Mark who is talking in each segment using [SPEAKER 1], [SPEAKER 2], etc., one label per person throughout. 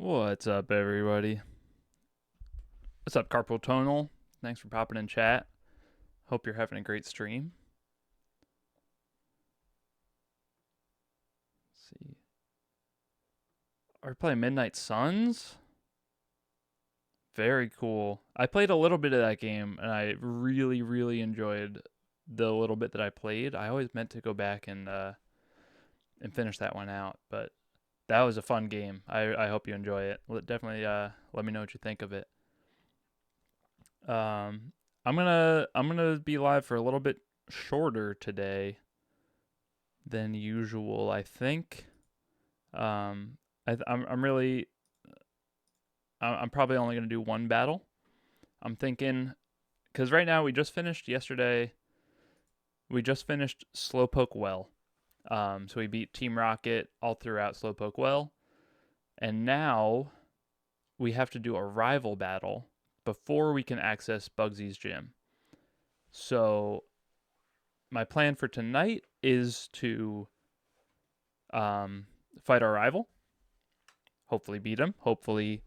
[SPEAKER 1] What's up, everybody? What's up, Carpal Tonal? Thanks for popping in chat. Hope you're having a great stream. Let's see. Are we playing Midnight Suns? Very cool. I played a little bit of that game, and I really, really enjoyed the little bit that I played. I always meant to go back and finish that one out, but that was a fun game. I hope you enjoy it. Definitely let me know what you think of it. I'm gonna be live for a little bit shorter today than usual. I think. Um, I'm really I'm probably only gonna do one battle. I'm thinking because right now we just finished yesterday. We just finished Slowpoke Well. So we beat Team Rocket all throughout Slowpoke Well, and now we have to do a rival battle before we can access Bugsy's gym. So my plan for tonight is to fight our rival. Hopefully beat him. Hopefully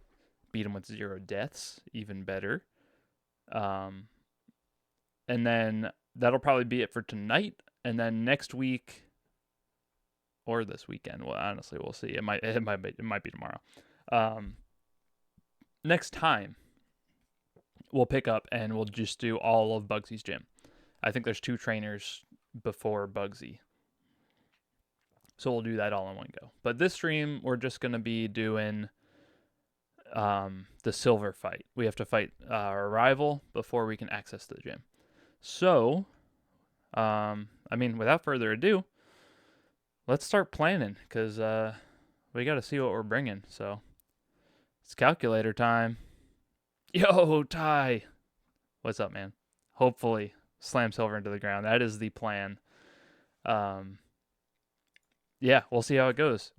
[SPEAKER 1] beat him with 0 deaths. Even better. Um, and then that'll probably be it for tonight. And then next week or this weekend, well, honestly, we'll see. It might be tomorrow. Um, next time we'll pick up and we'll just do all of Bugsy's gym. I think there's 2 trainers before Bugsy. So we'll do that all in one go. But this stream, we're just going to be doing the silver fight. We have to fight our rival before we can access the gym. So, without further ado, let's start planning because we got to see what we're bringing. So, it's calculator time. Yo, Ty. What's up, man? Hopefully, slam silver into the ground. That is the plan. Um, yeah, we'll see how it goes.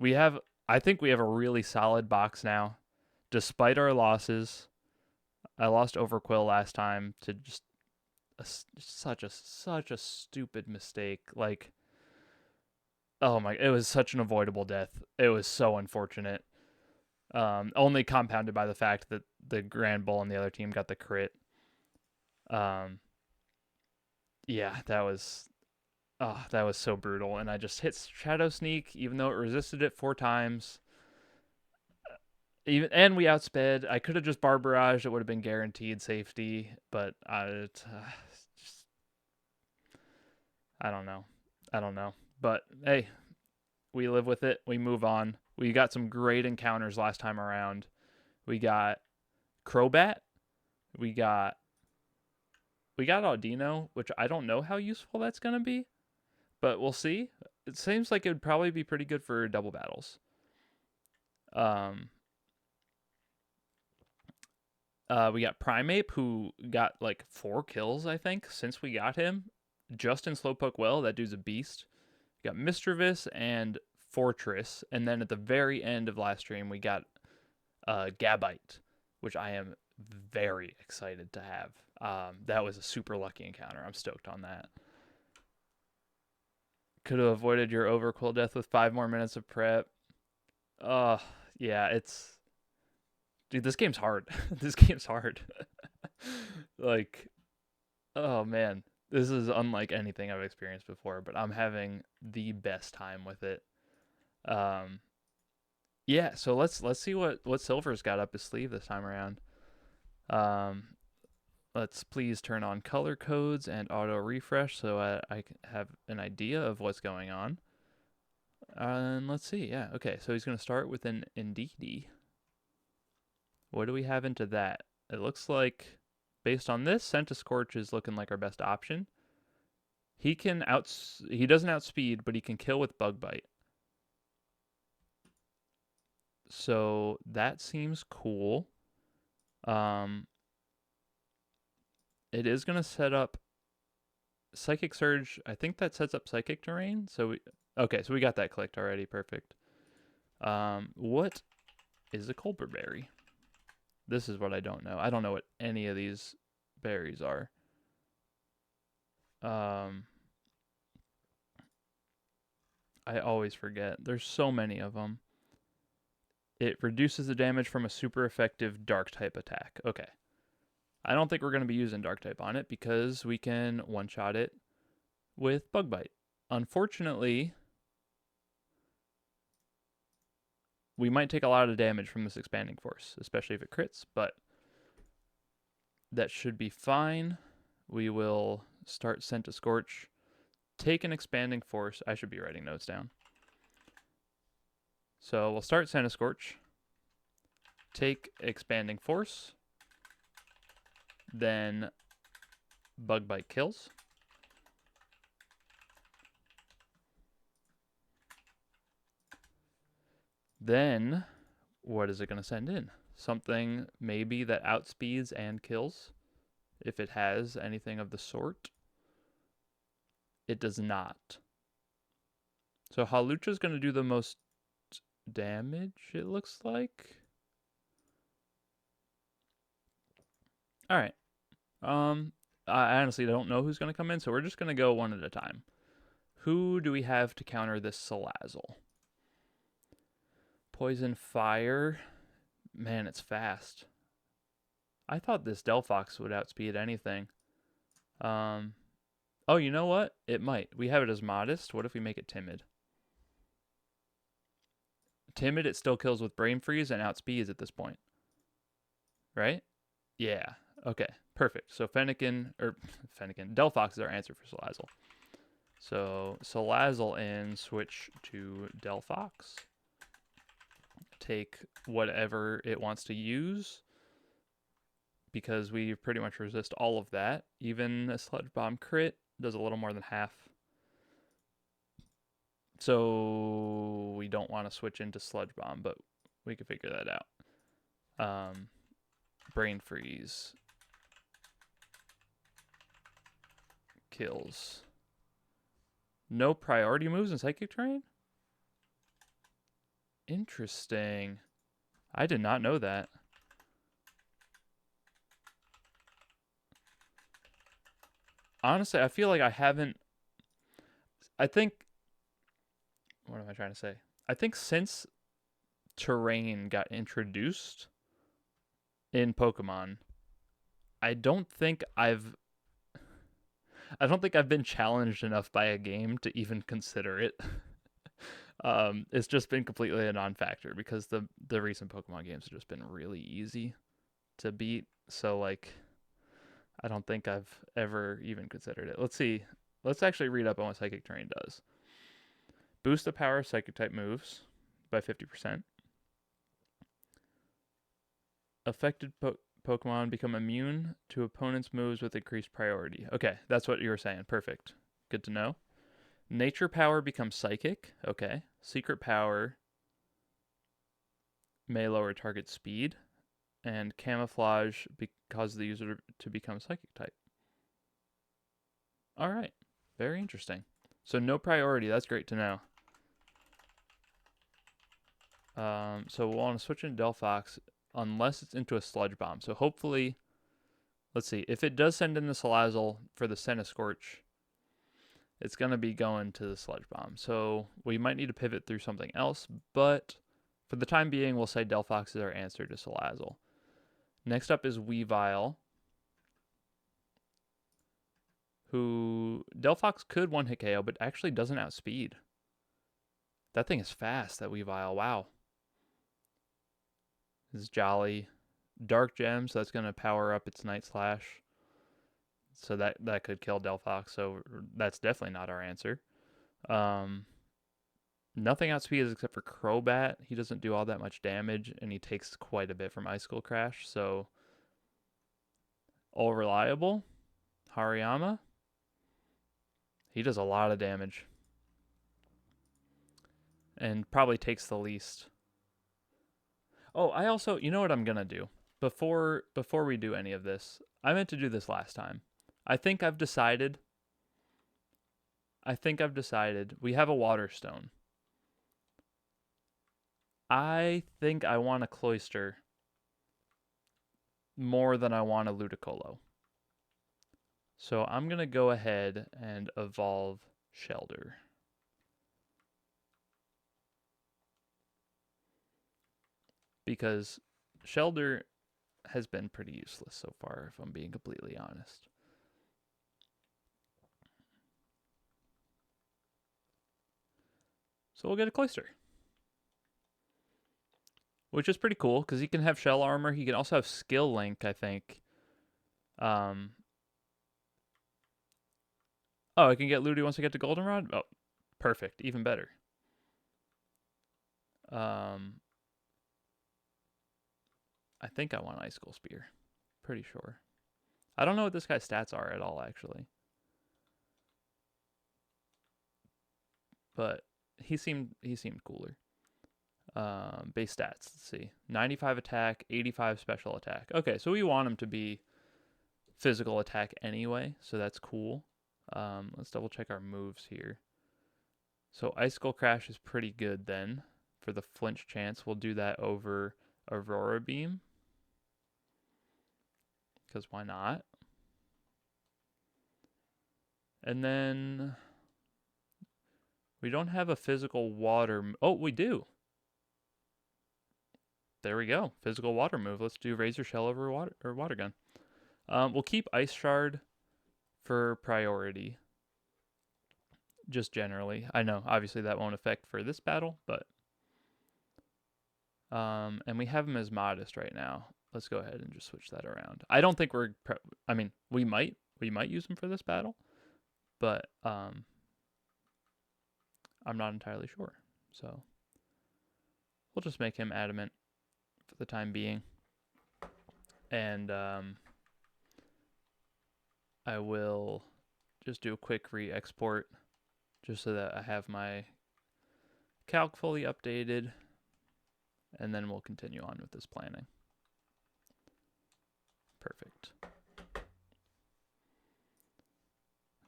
[SPEAKER 1] I think we have a really solid box now, despite our losses. I lost Overquill last time to just such a stupid mistake. Like, oh my, it was such an avoidable death. It was so unfortunate. Only compounded by the fact that the Grand Bull on the other team got the crit. Um, yeah, that was so brutal. And I just hit Shadow Sneak, even though it resisted it 4 times. And we outsped. I could have just bar barraged. It would have been guaranteed safety, but just I don't know. I don't know. But hey, we live with it. We move on. We got some great encounters last time around. We got Crobat. We got Audino, which I don't know how useful that's gonna be, but we'll see. It seems like it would probably be pretty good for double battles. Um, we got Primeape, who got like 4 kills, I think, since we got him. Just in Slowpoke Well, that dude's a beast. We got Mischievous and Fortress, and then at the very end of last stream, we got Gabite, which I am very excited to have. That was a super lucky encounter. I'm stoked on that. Could have avoided your Overquill death with 5 more minutes of prep. Yeah, it's dude, this game's hard. This game's hard. Like, oh man, this is unlike anything I've experienced before, but I'm having the best time with it. Um, yeah, so let's see what Silver's got up his sleeve this time around. Um, let's please turn on color codes and auto refresh so I have an idea of what's going on. And let's see. Yeah, okay. So he's going to start with an Indeedee. What do we have into that? It looks like, based on this, Centiskorch is looking like our best option. He doesn't outspeed, but he can kill with Bug Bite. So that seems cool. It is going to set up Psychic Surge. I think that sets up Psychic Terrain. So we got that clicked already. Perfect. What is a Colbur Berry? This is what I don't know. I don't know what any of these berries are. I always forget. There's so many of them. It reduces the damage from a super effective dark type attack. Okay. I don't think we're going to be using dark type on it because we can one-shot it with bug bite. Unfortunately, we might take a lot of damage from this expanding force, especially if it crits, but that should be fine. We will start Scent to Scorch, take an expanding force. I should be writing notes down. So we'll start Scent to Scorch, take expanding force, then bug bite kills. Then what is it going to send in? Something maybe that outspeeds and kills, if it has anything of the sort. It does not. So Halucha's going to do the most damage, it looks like. All right. I honestly don't know who's going to come in, so we're just going to go one at a time. Who do we have to counter this Salazzle? Poison Fire. Man, it's fast. I thought this Delphox would outspeed anything. Oh, you know what? It might. We have it as Modest. What if we make it Timid? Timid, it still kills with Brain Freeze and outspeeds at this point. Right? Yeah. Okay. Perfect. So Delphox is our answer for Salazzle. So Salazzle in, switch to Delphox. Take whatever it wants to use, because we pretty much resist all of that. Even a Sludge Bomb crit does a little more than half. So we don't want to switch into Sludge Bomb, but we can figure that out. Brain Freeze kills. No priority moves in Psychic Terrain? Interesting. I did not know that. Honestly, I feel like I haven't... what am I trying to say? I think since Terrain got introduced in Pokemon, I don't think I've been challenged enough by a game to even consider it. It's just been completely a non-factor because the recent Pokemon games have just been really easy to beat. So like, I don't think I've ever even considered it. Let's see. Let's actually read up on what Psychic Terrain does. Boost the power of Psychic type moves by 50%. Affected Pokemon become immune to opponents' moves with increased priority. Okay, that's what you were saying. Perfect. Good to know. Nature power becomes psychic. Okay. Secret power may lower target speed. And camouflage causes the user to become psychic type. All right. Very interesting. So no priority. That's great to know. So we'll want to switch into Delphox unless it's into a Sludge Bomb. So hopefully, let's see. If it does send in the Salazzle for the Scent to Scorch, it's going to be going to the Sludge Bomb. So we might need to pivot through something else, but for the time being, we'll say Delphox is our answer to Salazzle. Next up is Weavile, who Delphox could one-hit KO, but actually doesn't outspeed. That thing is fast, that Weavile. Wow. This is jolly. Dark Gem, so that's going to power up its Night Slash. So that could kill Delphox, so that's definitely not our answer. Nothing outspeeds except for Crobat. He doesn't do all that much damage, and he takes quite a bit from Icicle Crash, so all reliable. Hariyama. He does a lot of damage. And probably takes the least. Oh, I also, you know what I'm going to do? Before we do any of this, I meant to do this last time. I think I've decided. We have a Water Stone. I think I want a Cloyster more than I want a Ludicolo. So I'm going to go ahead and evolve Shelder. because Shelter has been pretty useless so far, if I'm being completely honest. So we'll get a Cloyster, which is pretty cool because he can have shell armor. He can also have skill link, I think. Oh, I can get Ludi once I get to Goldenrod? Oh, perfect. Even better. I think I want Icicle Spear. Pretty sure. I don't know what this guy's stats are at all, actually. But he seemed cooler. Base stats, let's see. 95 attack, 85 special attack. Okay, so we want him to be physical attack anyway, so that's cool. Let's double check our moves here. So Icicle Crash is pretty good then. For the flinch chance, we'll do that over Aurora Beam. Because why not? And then we don't have a physical water. Oh, we do. There we go. Physical water move. Let's do Razor Shell over water gun. We'll keep Ice Shard for priority. Just generally. I know, obviously that won't affect for this battle, but and we have him as modest right now. Let's go ahead and just switch that around. I don't think I mean, we might use him for this battle, but I'm not entirely sure. So we'll just make him adamant for the time being. And I will just do a quick re-export just so that I have my calc fully updated, and then we'll continue on with this planning. Perfect.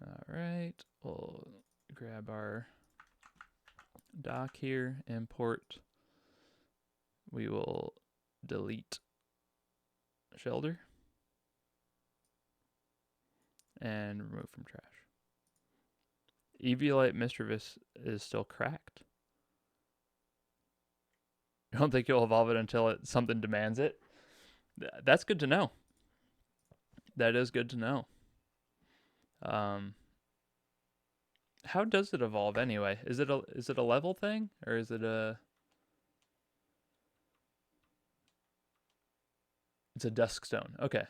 [SPEAKER 1] All right, we'll grab our dock here, import. We will delete Shelter and remove from trash. Eviolite Mischievous is still cracked. I don't think you'll evolve it until something demands it. That's good to know. That is good to know. How does it evolve anyway? Is it a level thing, or is it a? It's a Dusk Stone. Okay.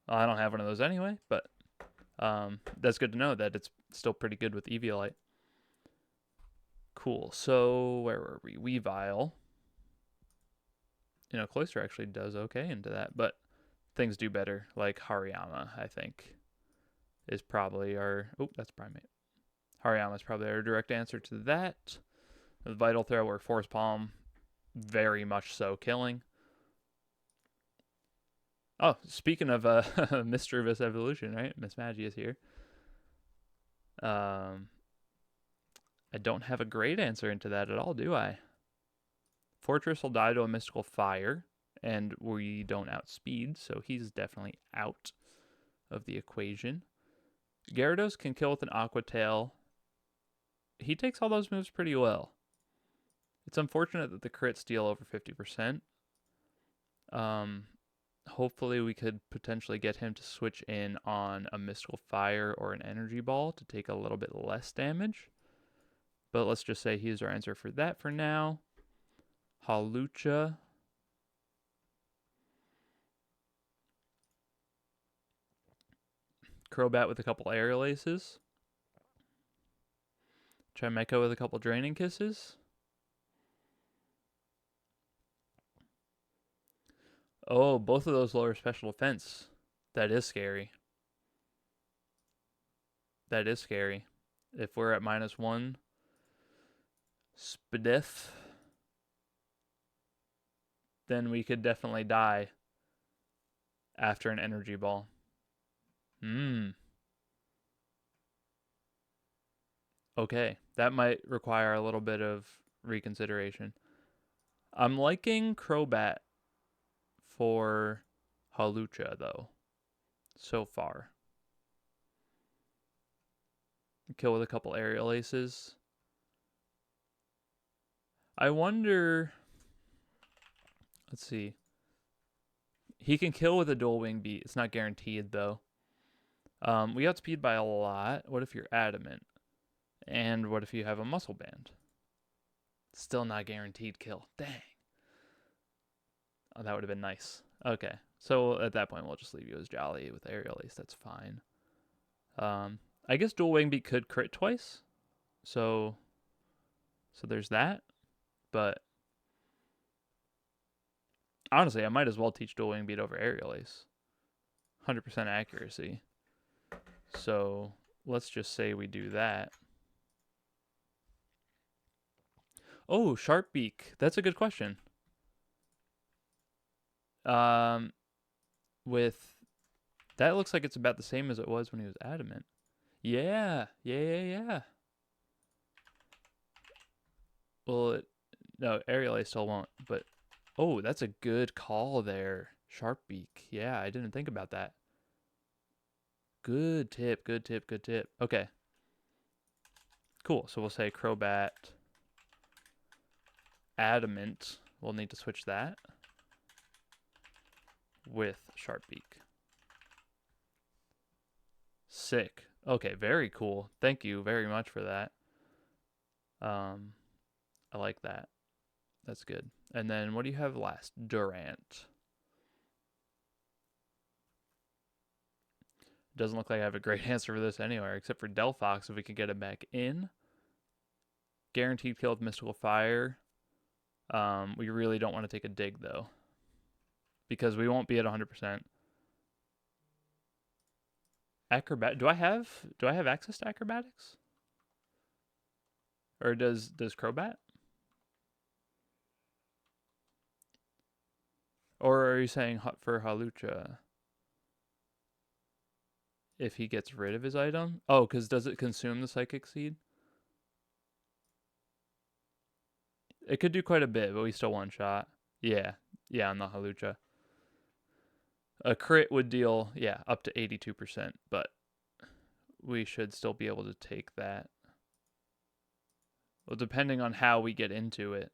[SPEAKER 1] Well, I don't have one of those anyway, but that's good to know that it's still pretty good with Eviolite. Cool. So where were we? Weavile. You know, Cloyster actually does okay into that, but things do better. Like Hariyama, I think, is probably our. Oh, that's Primate. Hariyama is probably our direct answer to that. The Vital Throw or Force Palm, very much so killing. Oh, speaking of Mischievous Evolution, right? Miss Magi is here. I don't have a great answer into that at all, do I? Fortress will die to a Mystical Fire, and we don't outspeed, so he's definitely out of the equation. Gyarados can kill with an Aqua Tail. He takes all those moves pretty well. It's unfortunate that the crits steal over 50%. Hopefully we could potentially get him to switch in on a Mystical Fire or an Energy Ball to take a little bit less damage. But let's just say he's our answer for that for now. Hawlucha. Crobat with a couple Aerial Aces. Chimecho with a couple Draining Kisses. Oh, both of those lower special defense. That is scary. That is scary. If we're at -1, Spadif, then we could definitely die after an Energy Ball. Okay, that might require a little bit of reconsideration. I'm liking Crobat for Hawlucha, though, so far. Kill with a couple Aerial Aces. I wonder... Let's see. He can kill with a dual wing beat. It's not guaranteed though. We outspeed by a lot. What if you're adamant? And what if you have a muscle band? Still not guaranteed kill. Dang. Oh, that would have been nice. Okay. So at that point, we'll just leave you as Jolly with Aerial Ace. That's fine. I guess dual wing beat could crit twice. So there's that. But honestly, I might as well teach dual wing beat over Aerial Ace. 100% accuracy. So let's just say we do that. Oh, Sharp Beak. That's a good question. With that looks like it's about the same as it was when he was adamant. Yeah. Well, no, Aerial Ace still won't. But oh, that's a good call there. Sharp Beak. Yeah, I didn't think about that. Good tip. Okay. Cool. So we'll say Crobat. Adamant. We'll need to switch that with Sharp Beak. Sick. Okay, very cool. Thank you very much for that. I like that. That's good. And then what do you have last? Durant. Doesn't look like I have a great answer for this anywhere, except for Delphox if we can get it back in. Guaranteed kill with Mystical Fire. We really don't want to take a dig though, because we won't be at 100%. Acrobat. Do I have access to acrobatics? Or does Crobat? Or are you saying for Halucha? If he gets rid of his item? Oh, because does it consume the Psychic Seed? It could do quite a bit, but we still one shot. Yeah, on the Halucha. A crit would deal, up to 82%, but we should still be able to take that. Well, depending on how we get into it.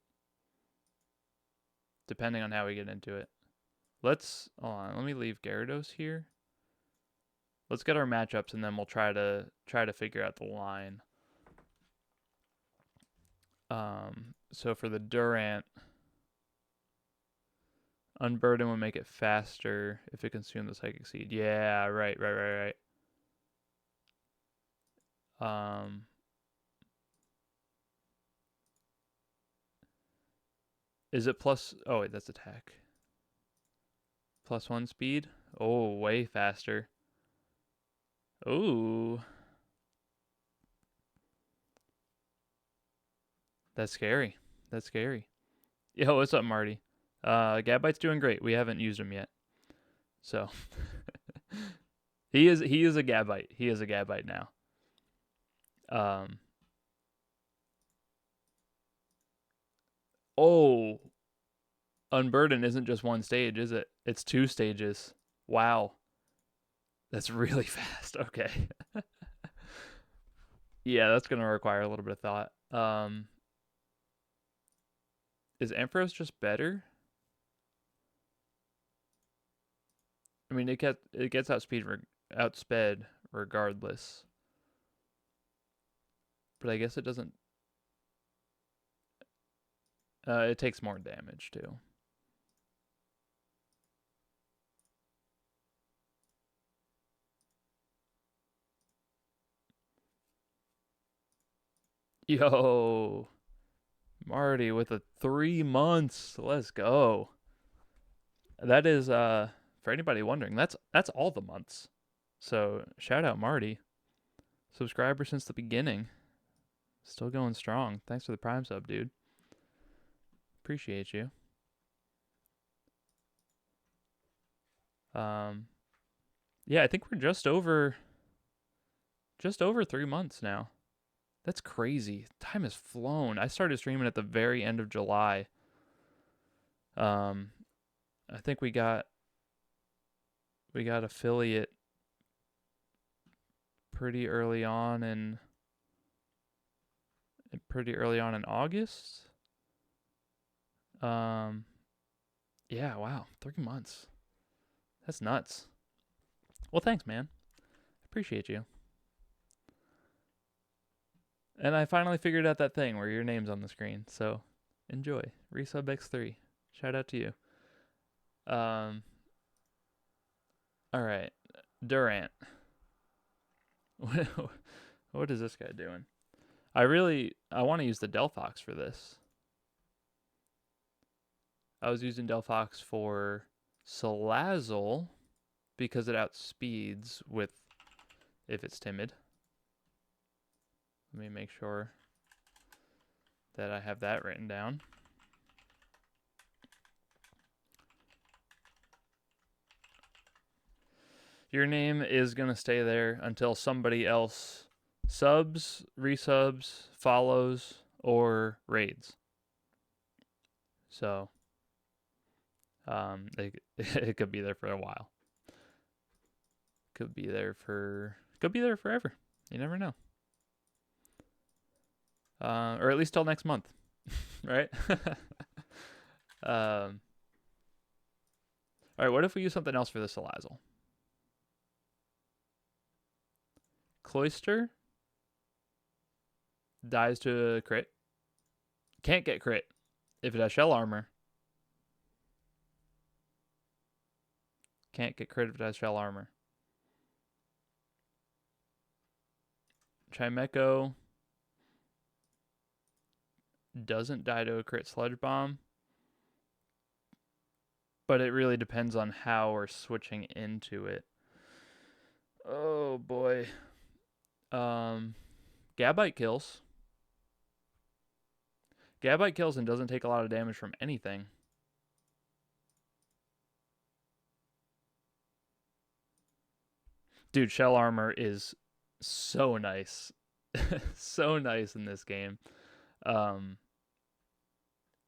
[SPEAKER 1] Let's, hold on, let me leave Gyarados here. Let's get our matchups and then we'll try to figure out the line. So for the Durant, Unburden would make it faster if it consumed the Psychic Seed. Yeah, right. Is it plus? Oh wait, that's attack. +1 speed. Oh, way faster. Ooh, that's scary. Yo, what's up, Marty? Gabite's doing great. We haven't used him yet, so he is a Gabite. He is a Gabite now. Oh, Unburden isn't just one stage, is it? It's 2 stages. Wow. That's really fast. Okay. Yeah, that's going to require a little bit of thought. Is Ampharos just better? I mean, it gets outsped regardless. But I guess it doesn't. It takes more damage too. Yo, Marty with a 3 months. Let's go. That is for anybody wondering, that's all the months. So shout out Marty, subscriber since the beginning, still going strong. Thanks for the Prime sub, dude. Appreciate you. Yeah, I think we're just over 3 months now. That's crazy. Time has flown. I started streaming at the very end of July. I think we got affiliate pretty early on in August. Yeah, wow. 3 months. That's nuts. Well, thanks, man. Appreciate you. And I finally figured out that thing where your name's on the screen. So enjoy. Resub X3. Shout out to you. All right. Durant. What is this guy doing? I want to use the Delphox for this. I was using Delphox for Salazzle because it outspeeds with if it's timid. Let me make sure that I have that written down. Your name is going to stay there until somebody else subs, resubs, follows, or raids. So, it could be there for a while. Could be there forever. You never know. Or at least till next month, right? All right, what if we use something else for the Salazzle? Cloister dies to a crit. Can't get crit if it has shell armor. Can't get crit if it has shell armor. Chimecho doesn't die to a crit sludge bomb, but it really depends on how we're switching into it. Oh boy. Gabite kills. Gabite kills and doesn't take a lot of damage from anything. Dude, shell armor is so nice. So nice in this game.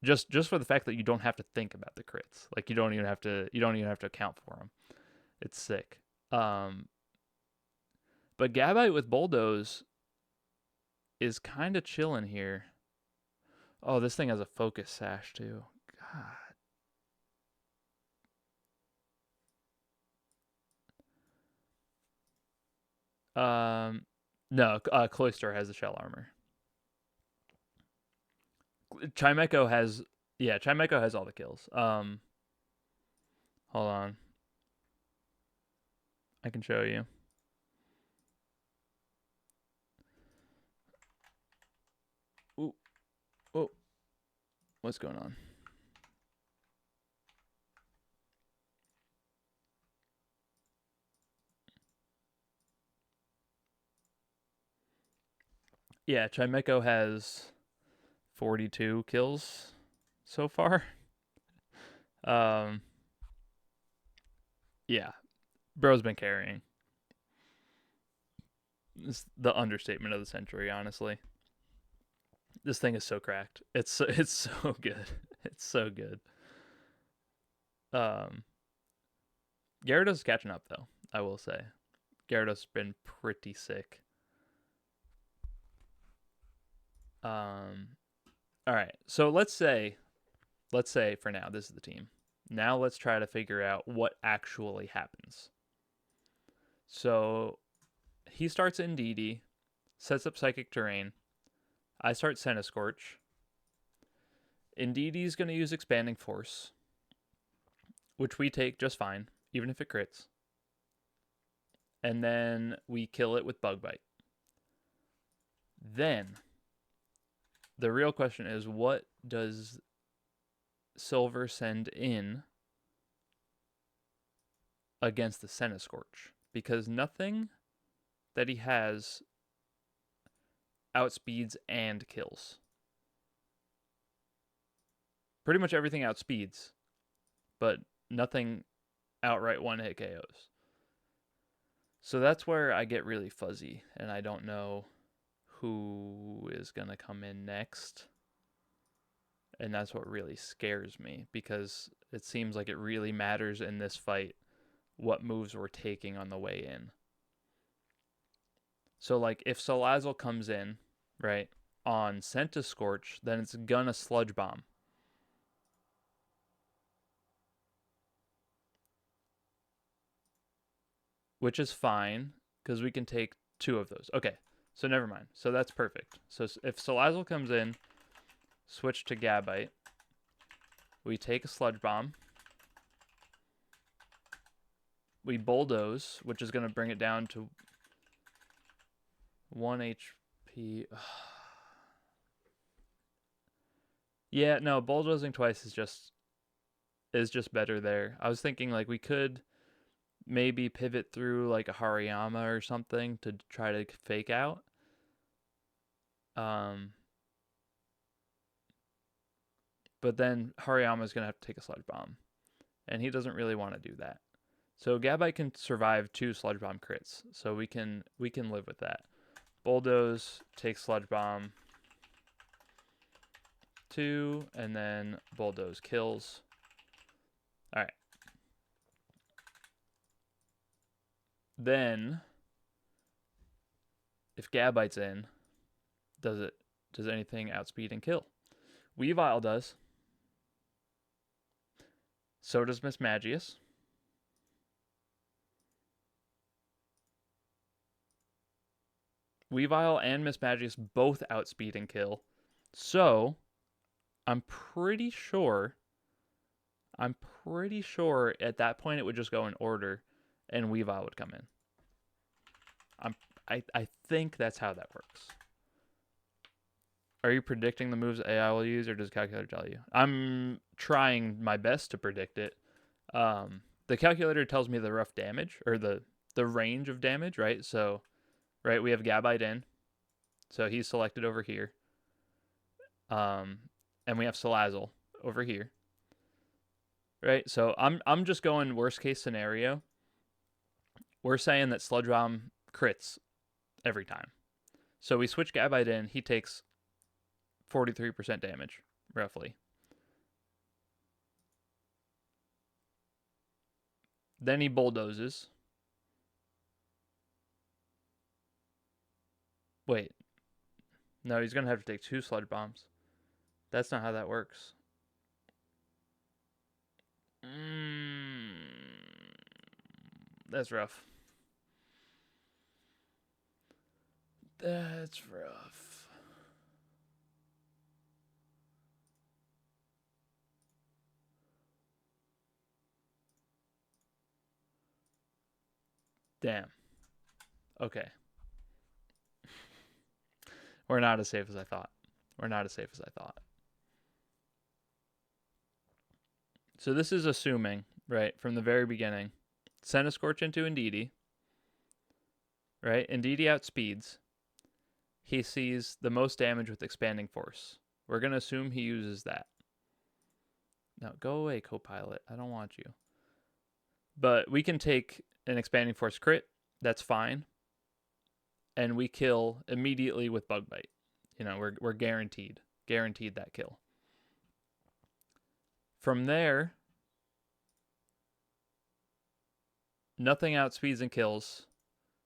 [SPEAKER 1] Just for the fact that you don't have to think about the crits. Like you don't even have to account for them. It's sick. But Gabite with Bulldoze is kind of chilling here. Oh, this thing has a focus sash too. God. No, Cloister has the shell armor. Chimecho has all the kills. Hold on. I can show you. Ooh. Oh. What's going on? Yeah, Chimecho has 42 kills so far. Yeah. Bro's been carrying. It's the understatement of the century, honestly. This thing is so cracked. It's so good. It's so good. Gyarados is catching up though, I will say. Gyarados has been pretty sick. All right. So let's say for now this is the team. Now let's try to figure out what actually happens. So he starts Indeedee, sets up Psychic Terrain. I start Centiskorch. Indeedee's going to use Expanding Force, which we take just fine, even if it crits. And then we kill it with Bug Bite. Then the real question is, what does Silver send in against the Centiskorch? Because nothing that he has outspeeds and kills. Pretty much everything outspeeds, but nothing outright one-hit KOs. So that's where I get really fuzzy, and I don't know who is going to come in next. And that's what really scares me, because it seems like it really matters in this fight what moves we're taking on the way in. So, like, if Salazzle comes in, right, on Centiskorch, then it's gonna Sludge Bomb. which is fine because we can take 2 of those. Okay, so never mind. So that's perfect. So if Salazzle comes in, switch to Gabite, we take a Sludge Bomb, we Bulldoze, which is going to bring it down to 1 HP. Yeah, no, Bulldozing twice is just better there. I was thinking like we could maybe pivot through like a Hariyama or something to try to fake out. But then Hariyama's going to have to take a Sludge Bomb, and he doesn't really want to do that. So Gabite can survive 2 Sludge Bomb crits, so we can live with that. Bulldoze, take Sludge Bomb, 2, and then Bulldoze kills. All right. Then, if Gabite's in, does anything outspeed and kill? Weavile does. So does Mismagius. Weavile and Mismagius both outspeed and kill. So, I'm pretty sure at that point it would just go in order and Weavile would come in. I think that's how that works. Are you predicting the moves AI will use, or does calculator tell you? I'm trying my best to predict it. The calculator tells me the rough damage, or the range of damage, right? So, right, we have Gabite in, so he's selected over here. And we have Salazzle over here. Right? So I'm just going worst case scenario. We're saying that Sludge Bomb crits every time. So we switch Gabite in, he takes 43% damage, roughly. Then he bulldozes. Wait. No, he's going to have to take 2 Sludge Bombs. That's not how that works. That's rough. That's rough. Damn. Okay. We're not as safe as I thought. So this is assuming, right, from the very beginning, Centiskorch into Indeedee, right? Indeedee outspeeds. He sees the most damage with Expanding Force. We're going to assume he uses that. Now, go away, Copilot. I don't want you. But we can take an Expanding Force crit. That's fine. And we kill immediately with Bug Bite. You know, we're guaranteed that kill. From there, nothing outspeeds and kills.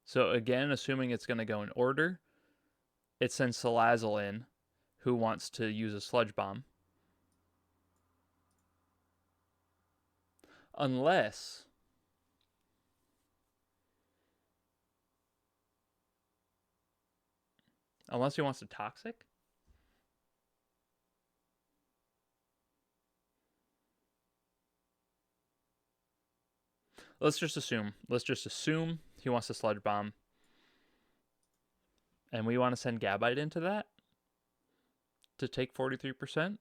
[SPEAKER 1] So again, assuming it's going to go in order, it sends Salazzle in, who wants to use a Sludge Bomb. Unless he wants to Toxic. Let's just assume he wants to Sludge Bomb. And we want to send Gabite into that to take 43%.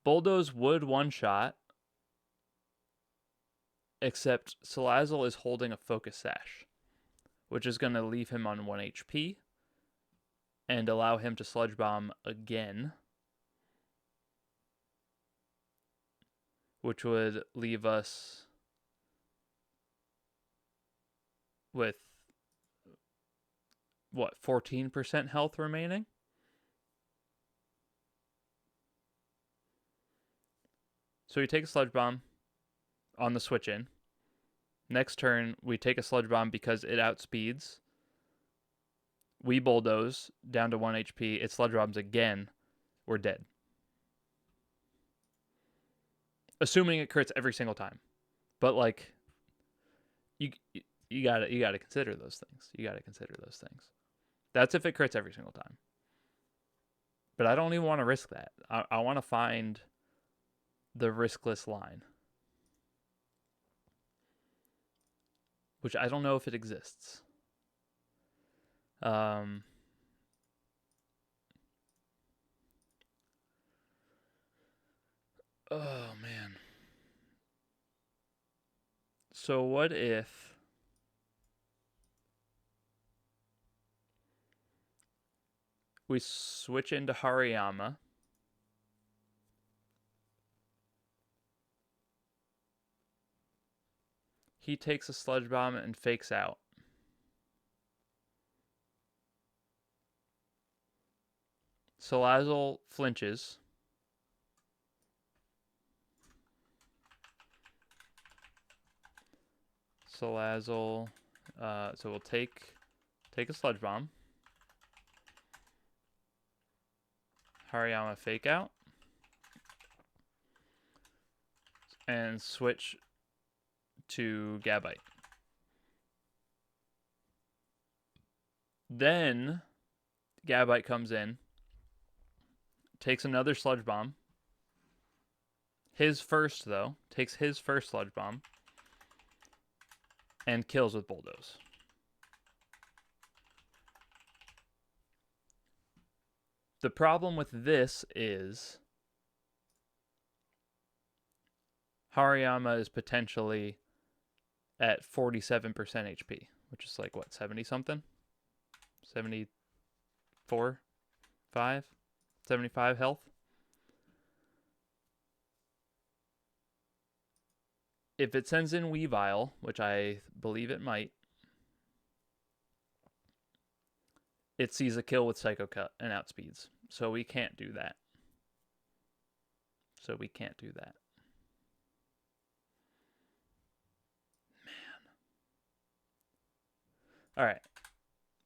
[SPEAKER 1] Bulldoze would one-shot, except Salazzle is holding a Focus Sash, which is going to leave him on 1 HP and allow him to Sludge Bomb again, which would leave us with, 14% health remaining? So we take a Sludge Bomb on the switch in. Next turn, we take a Sludge Bomb because it outspeeds. We Bulldoze down to 1 HP. It Sludge Bombs again. We're dead. Assuming it crits every single time. But, like, you you gotta consider those things. You gotta consider those things. That's if it crits every single time. But I don't even want to risk that. I want to find the riskless line, which I don't know if it exists. Um, oh man. So what if we switch into Hariyama? He takes a sludge bomb and fakes out. Salazzle flinches. Salazzle, so we'll take a sludge bomb. Hariyama fake out. And switch to Gabite. Then Gabite comes in, takes another sludge bomb. His first, though, takes his first sludge bomb and kills with Bulldoze. The problem with this is Hariyama is potentially at 47% HP, which is like, what, 70 something? 74? 5? 75 health? If it sends in Weavile, which I believe it might, it sees a kill with Psycho Cut and outspeeds. So we can't do that. All right.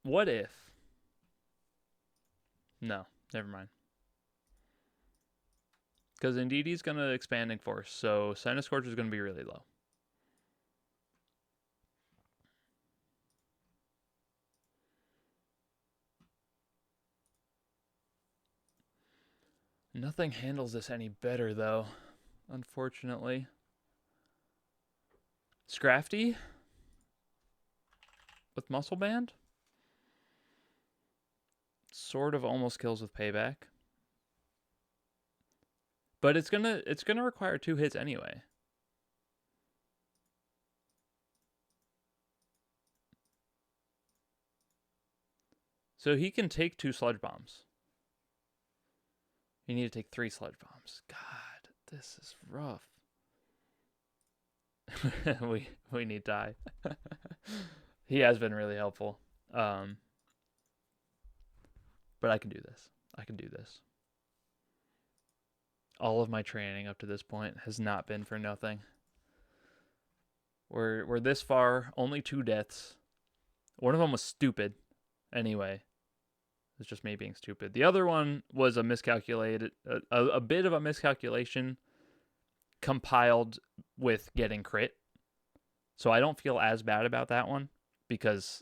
[SPEAKER 1] What if? No, never mind. Because Indeedee going to Expanding Force, so Centiskorch is going to be really low. Nothing handles this any better, though, unfortunately. Scrafty with Muscle Band sort of almost kills with Payback. But it's gonna require 2 hits anyway. So he can take 2 Sludge Bombs. You need to take 3 Sludge Bombs. God, this is rough. we need Die. He has been really helpful. But I can do this. All of my training up to this point has not been for nothing. We're this far, only 2 deaths. One of them was stupid. Anyway, it's just me being stupid. The other one was a miscalculated, a bit of a miscalculation compiled with getting crit. So I don't feel as bad about that one because,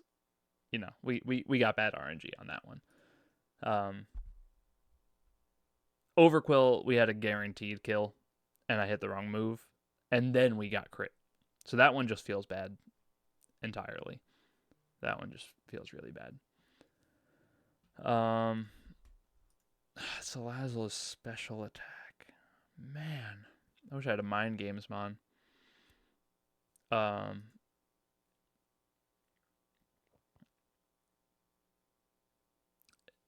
[SPEAKER 1] you know, we got bad RNG on that one. Overquill, we had a guaranteed kill, and I hit the wrong move, and then we got crit. So that one just feels bad entirely. That one just feels really bad. Salazzle's special attack. Man, I wish I had a Mind Games Mon.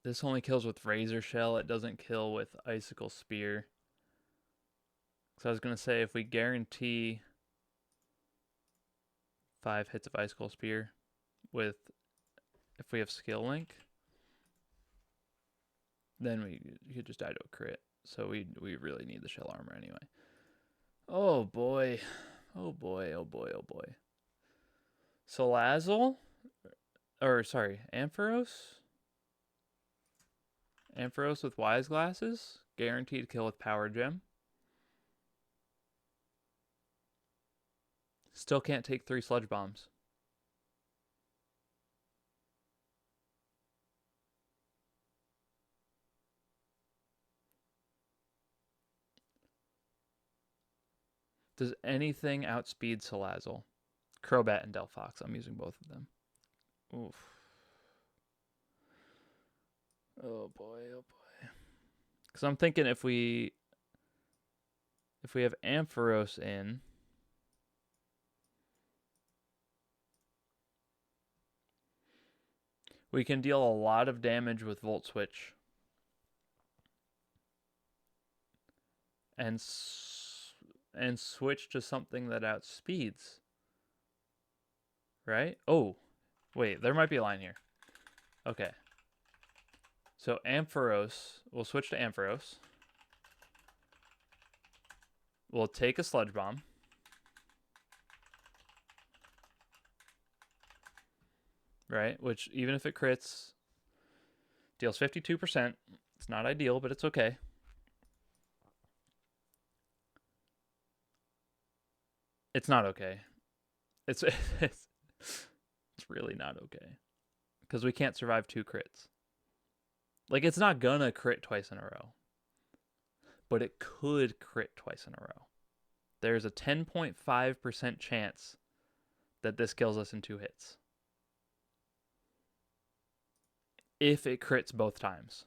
[SPEAKER 1] This only kills with Razor Shell. It doesn't kill with Icicle Spear. So I was going to say, if we guarantee 5 hits of Icicle Spear with, if we have Skill Link, then we could just die to a crit. So we really need the Shell Armor anyway. Oh boy. Salazzle? Or, sorry, Ampharos? Ampharos with Wise Glasses. Guaranteed kill with Power Gem. Still can't take 3 sludge bombs. Does anything outspeed Salazzle? Crobat and Delphox. I'm using both of them. Oof. Oh boy, oh boy. Because I'm thinking if we have Ampharos in, we can deal a lot of damage with Volt Switch. And switch to something that outspeeds. Right? Oh, wait, there might be a line here. Okay. So Ampharos, we'll switch to Ampharos. We'll take a Sludge Bomb. Right? Which, even if it crits, deals 52%. It's not ideal, but it's okay. It's not okay. It's really not okay. Because we can't survive 2 crits. Like, it's not gonna crit twice in a row. But it could crit twice in a row. There's a 10.5% chance that this kills us in 2 hits. If it crits both times.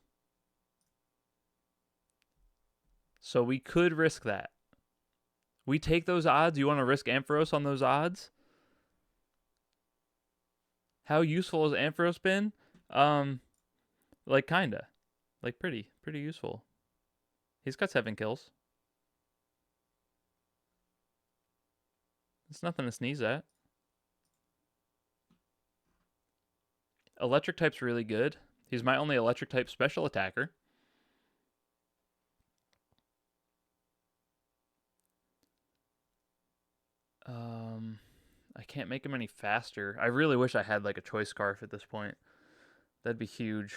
[SPEAKER 1] So we could risk that. We take those odds. You want to risk Ampharos on those odds? How useful has Ampharos been? Like kinda. Like pretty useful. He's got 7 kills. It's nothing to sneeze at. Electric type's really good. He's my only electric type special attacker. I can't make him any faster. I really wish I had like a choice scarf at this point. That'd be huge.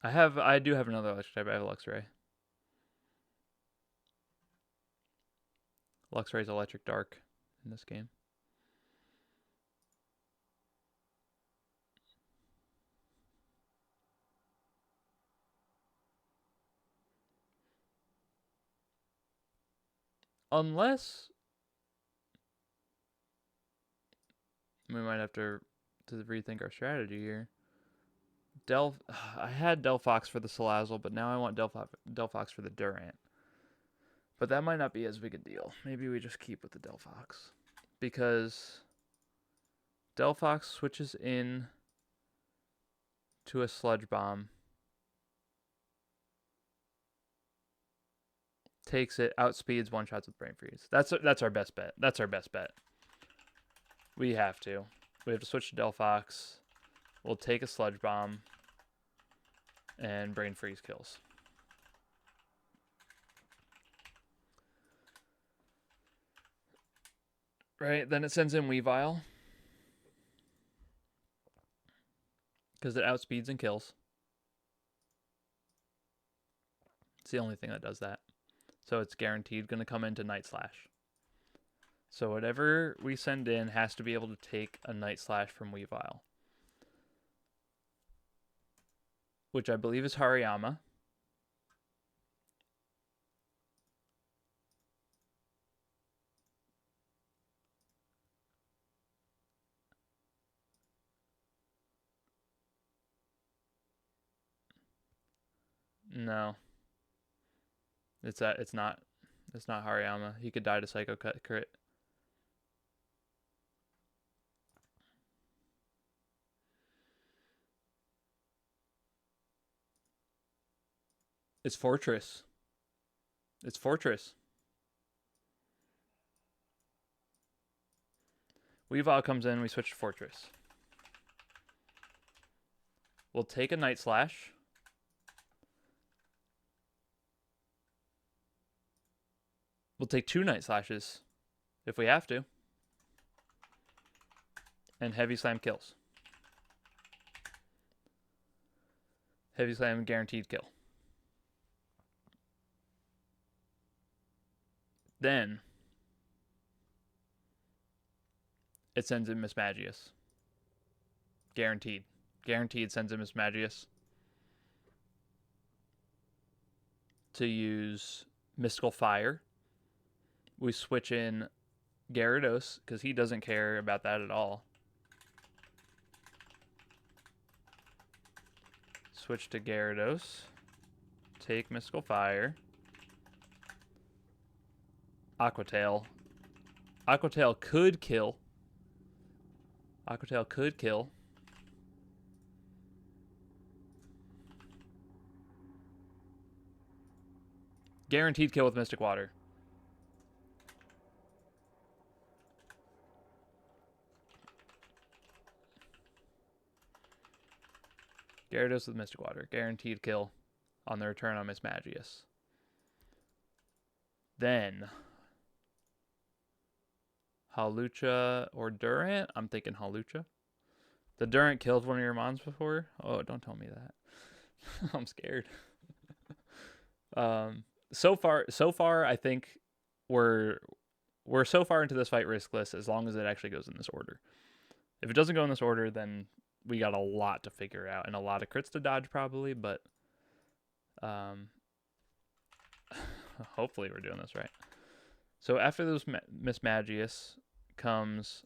[SPEAKER 1] I do have another electric type. I have Luxray. Luxray's electric dark in this game. Unless we might have to rethink our strategy here. I had Delphox for the Salazzle, but now I want Delphox for the Durant. But that might not be as big a deal. Maybe we just keep with the Delphox. Because Delphox switches in to a Sludge Bomb. Takes it, outspeeds, one-shots with Brain Freeze. That's our best bet. That's our best bet. We have to. We have to switch to Delphox. We'll take a Sludge Bomb. And Brain Freeze kills. Right, then it sends in Weavile. Because it outspeeds and kills. It's the only thing that does that. So it's guaranteed going to come into Night Slash. So whatever we send in has to be able to take a Night Slash from Weavile. Which I believe is Hariyama. No. It's not Hariyama. He could die to Psycho Cut crit. It's Fortress. It's Fortress. Weavile comes in, we switch to Fortress. We'll take a Night Slash. We'll take 2 Night Slashes if we have to. And Heavy Slam kills. Heavy Slam, guaranteed kill. Then it sends in Mismagius. Guaranteed. Guaranteed sends in Mismagius to use Mystical Fire. We switch in Gyarados because he doesn't care about that at all. Switch to Gyarados. Take Mystical Fire. Aqua Tail. Aqua Tail could kill. Aqua Tail could kill. Guaranteed kill with Mystic Water. Gyarados with Mystic Water. Guaranteed kill on the return on Mismagius. Then Hawlucha or Durant. I'm thinking Hawlucha. The Durant killed one of your mons before? Oh, don't tell me that. I'm scared. So far, I think we're so far into this fight riskless as long as it actually goes in this order. If it doesn't go in this order, then we got a lot to figure out and a lot of crits to dodge probably, but hopefully we're doing this right. So after those Mismagius comes...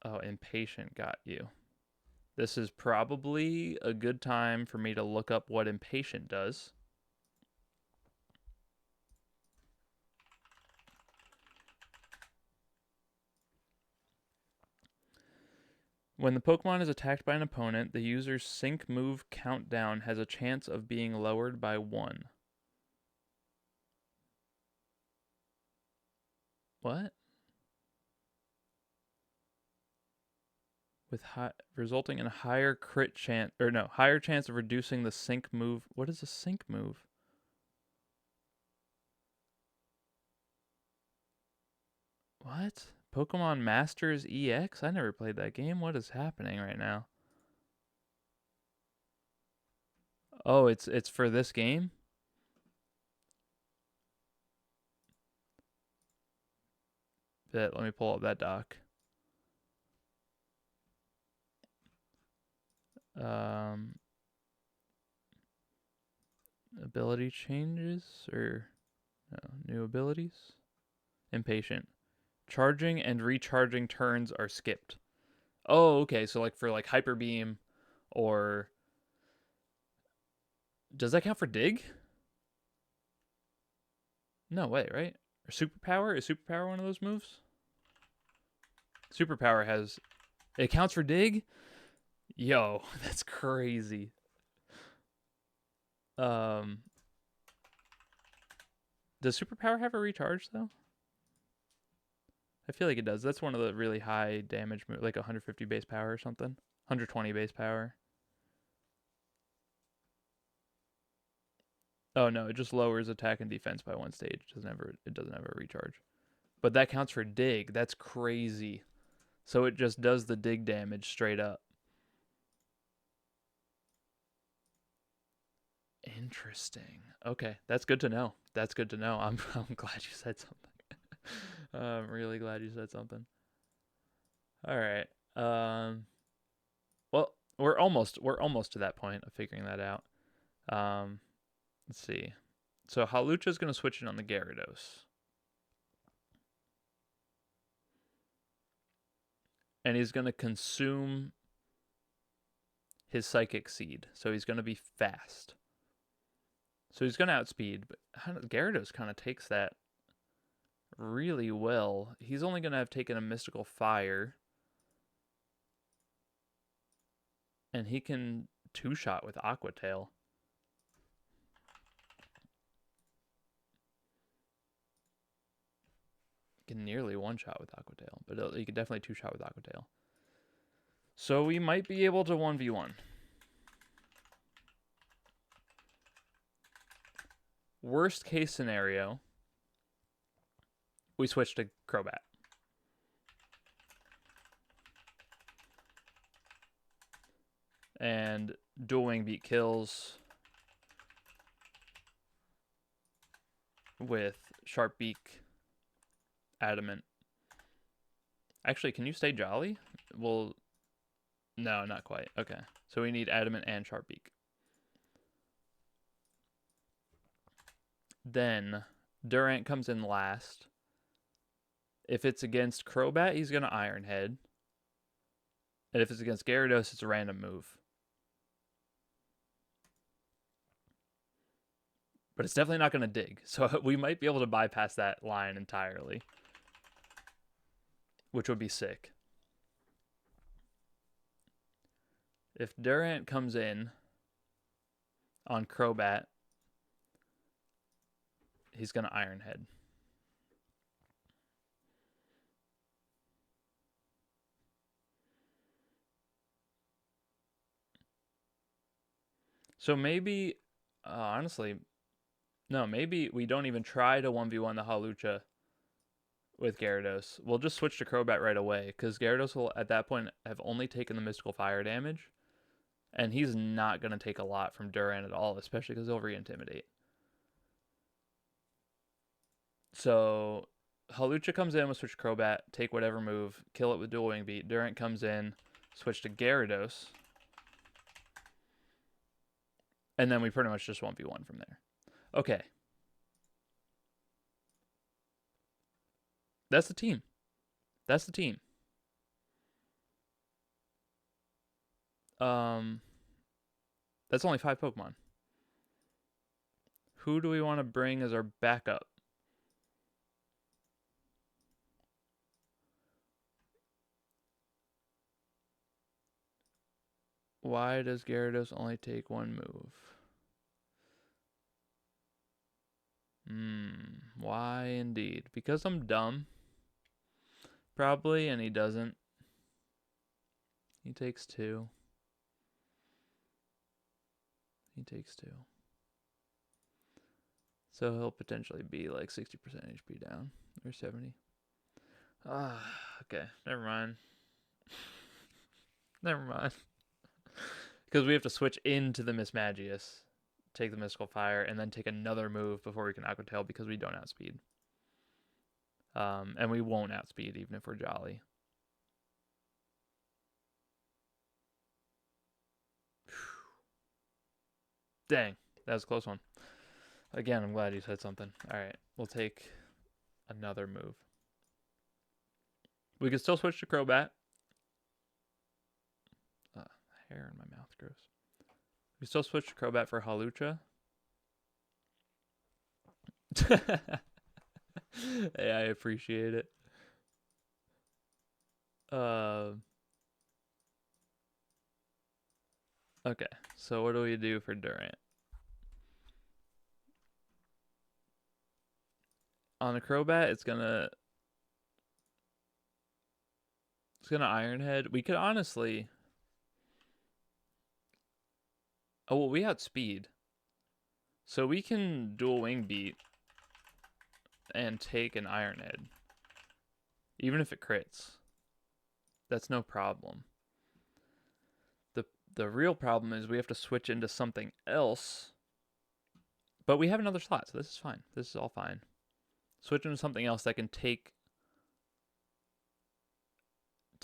[SPEAKER 1] Oh, Impatient got you. This is probably a good time for me to look up what Impatient does. When the Pokemon is attacked by an opponent, the user's sync move countdown has a chance of being lowered by 1. What? With resulting in a higher crit chance, or no, higher chance of reducing the sync move. What is a sync move? What? Pokemon Masters EX? I never played that game. What is happening right now? Oh, it's for this game? Let me pull up that doc. Ability changes or no, new abilities? Impatient. Charging and recharging turns are skipped. Oh, okay. So like for like Hyper Beam or... Does that count for Dig? No way, right? Or Superpower? Is Superpower one of those moves? Superpower has... It counts for Dig? Yo, that's crazy. Does Superpower have a recharge, though? I feel like it does. That's one of the really high damage moves, like 150 base power or something. 120 base power. Oh, no, it just lowers attack and defense by 1 stage. It doesn't have a recharge. But that counts for Dig. That's crazy. So it just does the Dig damage straight up. Interesting. Okay, that's good to know. That's good to know. I'm glad you said something. I'm really glad you said something. All right. Well, we're almost to that point of figuring that out. Let's see. So Hawlucha's going to switch in on the Gyarados. And he's going to consume his Psychic Seed. So he's going to be fast. So he's going to outspeed, but Gyarados kind of takes that really well. He's only going to have taken a Mystical Fire. And he can two-shot with Aqua Tail. He can nearly one-shot with Aqua Tail, but he can definitely two-shot with Aqua Tail. So we might be able to 1v1. Worst case scenario, we switch to Crobat. And Dual Wing Beat kills with Sharp Beak, Adamant. Actually, can you stay Jolly? Well, no, not quite. Okay, so we need Adamant and Sharp Beak. Then Durant comes in last. If it's against Crobat, he's going to Iron Head. And if it's against Gyarados, it's a random move. But it's definitely not going to dig. So we might be able to bypass that line entirely, which would be sick. If Durant comes in on Crobat, he's going to Iron Head. So maybe, honestly, no, maybe we don't even try to 1v1 the Hawlucha with Gyarados. We'll just switch to Crobat right away, because Gyarados will, at that point, have only taken the Mystical Fire damage, and he's not going to take a lot from Durant at all, especially because he'll re-intimidate. So Hawlucha comes in, we'll switch to Crobat, take whatever move, kill it with Dual Wing Beat. Durant comes in, switch to Gyarados, and then we pretty much just 1v1 from there. Okay. That's the team. That's the team. That's only 5 Pokemon. Who do we want to bring as our backup? Why does Gyarados only take one move? Why indeed? Because I'm dumb. Probably, and he doesn't. He takes 2. He takes 2. So he'll potentially be like 60% HP down. Or 70. Okay. Never mind. Never mind. Because we have to switch into the Mismagius, take the Mystical Fire, and then take another move before we can Aqua Tail because we don't outspeed. And we won't outspeed even if we're Jolly. Dang, that was a close one. Again, I'm glad you said something. All right, we'll take another move. We can still switch to Crobat. Hair in my mouth, gross. We still switch to Crobat for Hawlucha. Hey, I appreciate it. Okay, so what do we do for Durant? On a Crobat, it's gonna Iron Head. We could honestly. Oh, well, we outspeed. So we can Dual Wing Beat and take an Iron Head. Even if it crits. That's no problem. The real problem is we have to switch into something else. But we have another slot, so this is fine. This is all fine. Switch into something else that can take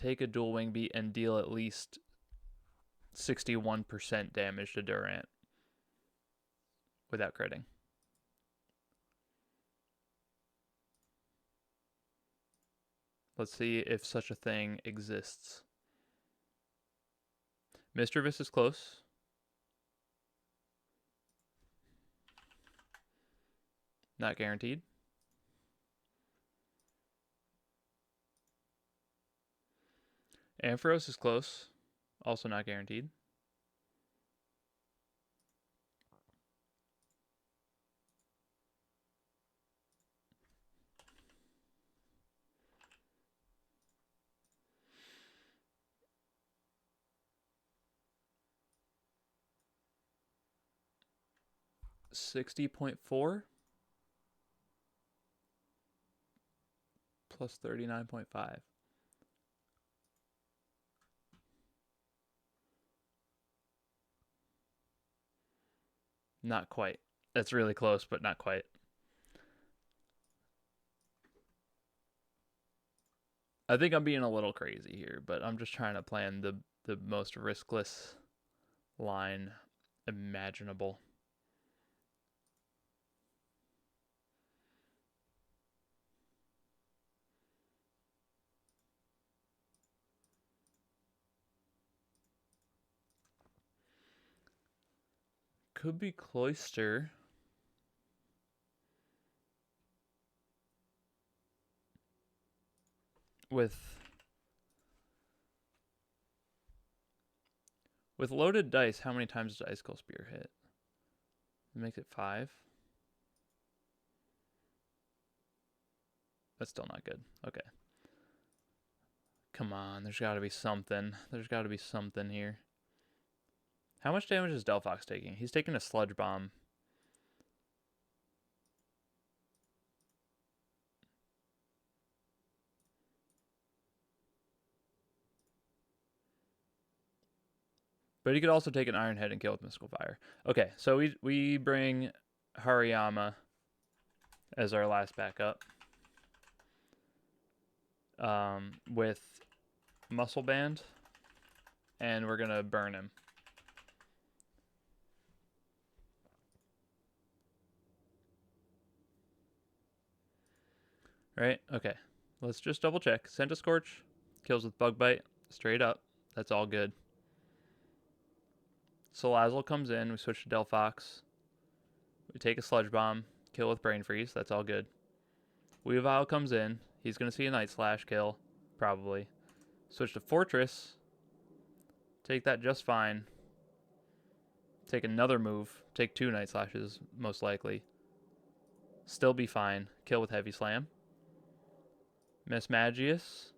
[SPEAKER 1] a Dual Wing Beat and deal at least 61% damage to Durant without critting. Let's see if such a thing exists. Mischievous is close. Not guaranteed. Ampharos is close. Also not guaranteed. $60.4 plus 39.5. Not quite. That's really close, but not quite. I think I'm being a little crazy here, but I'm just trying to plan the most riskless line imaginable. Could be Cloister. With loaded dice, how many times does Icicle Spear hit? It makes it 5. That's still not good. Okay. Come on, there's got to be something. There's got to be something here. How much damage is Delphox taking? He's taking a Sludge Bomb. But he could also take an Iron Head and kill with Mystical Fire. Okay, so we bring Hariyama as our last backup. With Muscle Band. And we're going to burn him. Right? Okay. Let's just double check. Scorch kills with Bug Bite. Straight up. That's all good. Salazzle comes in. We switch to Delphox. We take a Sludge Bomb. Kill with Brain Freeze. That's all good. Weavile comes in. He's going to see a Night Slash kill. Probably. Switch to Fortress. Take that just fine. Take another move. Take 2 Night Slashes, most likely. Still be fine. Kill with Heavy Slam. Miss Magius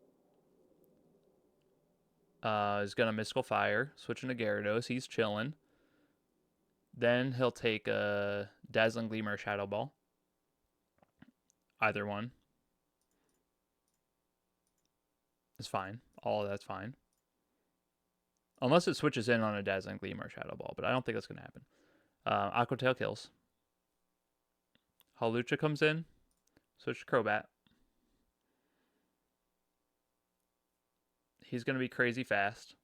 [SPEAKER 1] is going to Mystical Fire. Switching to Gyarados. He's chilling. Then he'll take a Dazzling Gleam or Shadow Ball. Either one is fine. All of that's fine. Unless it switches in on a Dazzling Gleam or Shadow Ball, but I don't think that's going to happen. Aqua Tail kills. Hawlucha comes in. Switch to Crobat. He's going to be crazy fast.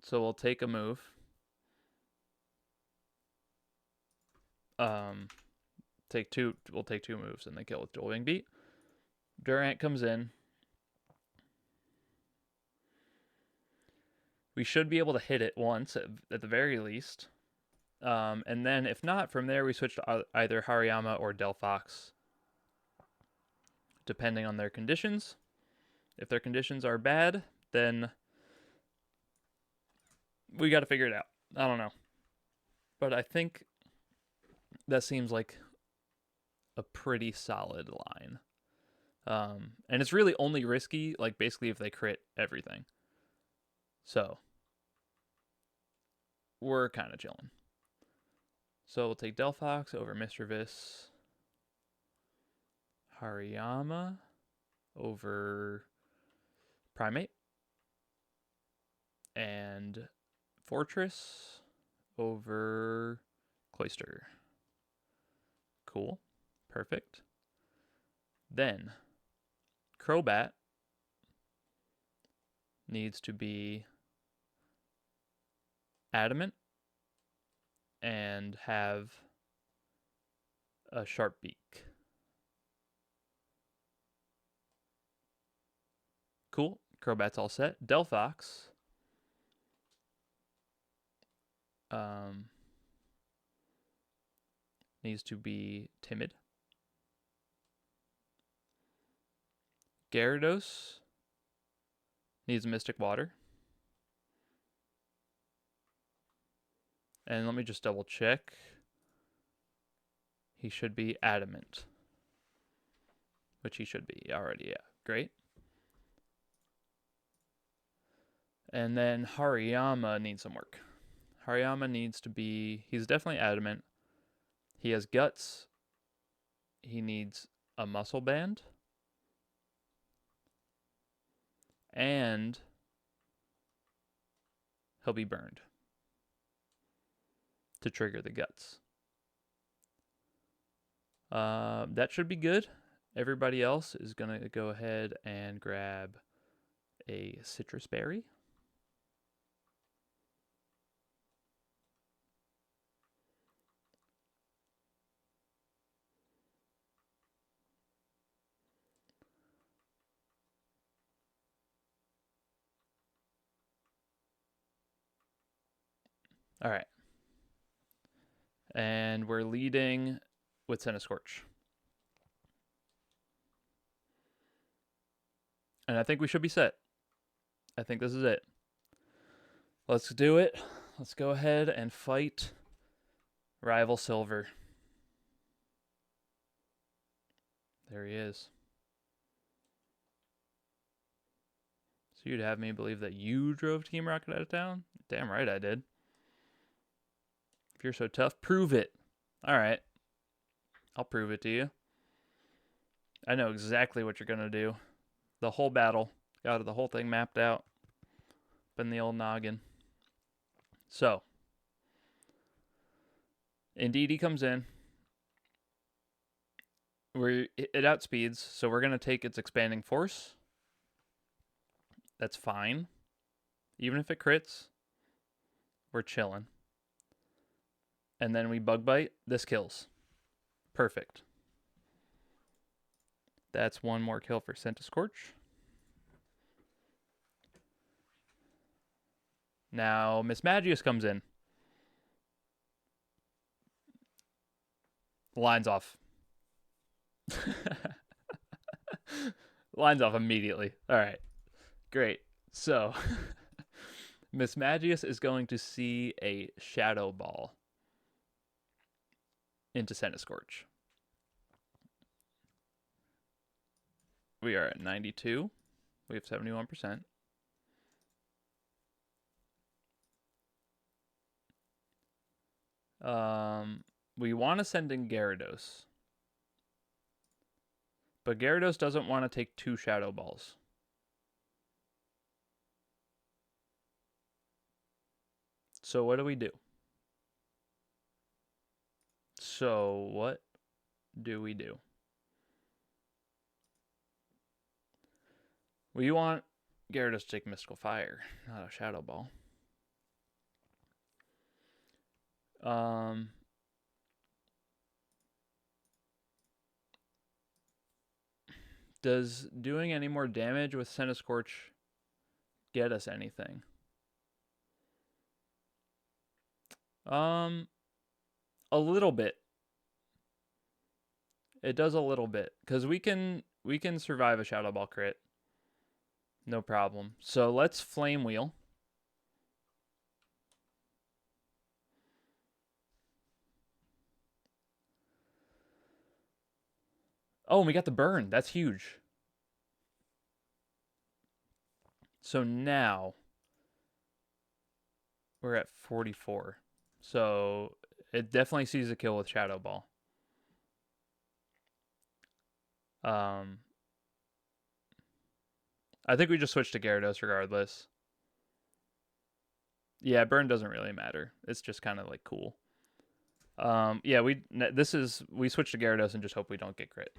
[SPEAKER 1] So we'll take a move. Take 2. We'll take 2 moves and then kill with Dual Wing Beat. Durant comes in. We should be able to hit it once at the very least. And then if not, from there we switch to either Hariyama or Delphox, depending on their conditions. If their conditions are bad, then we got to figure it out. I don't know. But I think that seems like a pretty solid line. And it's really only risky, like, basically if they crit everything. So, we're kind of chilling. So we'll take Delphox over Mischievous. Hariyama over Primate. And Fortress over Cloister. Cool. Perfect. Then, Crobat needs to be Adamant and have a sharp beak. Cool. Crobat's all set. Delphox needs to be timid. Gyarados needs Mystic Water. And let me just double check. He should be Adamant. Which he should be already, yeah. Great. And then Hariyama needs some work. Hariyama needs to be... He's definitely Adamant. He has Guts. He needs a Muscle Band. And he'll be burned. to trigger the guts. That should be good. Everybody else is going to go ahead and grab a citrus berry. All right. And we're leading with Centiskorch. And I think we should be set. I think this is it. Let's do it. Let's go ahead and fight Rival Silver. There he is. So you'd have me believe that you drove Team Rocket out of town? Damn right I did. If you're so tough, prove it. All right. I'll prove it to you. I know exactly what you're going to do. The whole battle. Got the whole thing mapped out. Up in the old noggin. So. Indeed, he comes in. It outspeeds, so we're going to take its expanding force. That's fine. Even if it crits, we're chilling. And then we bug bite. This kills. Perfect. That's one more kill for Centiskorch. Now Mismagius comes in. Lines off. Lines off immediately. All right. Great. So Mismagius is going to see a Shadow Ball into Centiskorch. We are at 92. We have 71%. We want to send in Gyarados. But Gyarados doesn't want to take 2 Shadow Balls. So what do we do? We want Gyarados to take Mystical Fire, not a Shadow Ball. Does doing any more damage with Centiskorch get us anything? A little bit. It does a little bit, because we can survive a Shadow Ball crit. No problem. So let's Flame Wheel. Oh, we got the burn. That's huge. So now we're at 44. So it definitely sees a kill with Shadow Ball. I think we just switch to Gyarados regardless. Yeah, burn doesn't really matter. It's just kind of like cool. Yeah, we switch to Gyarados and just hope we don't get crit.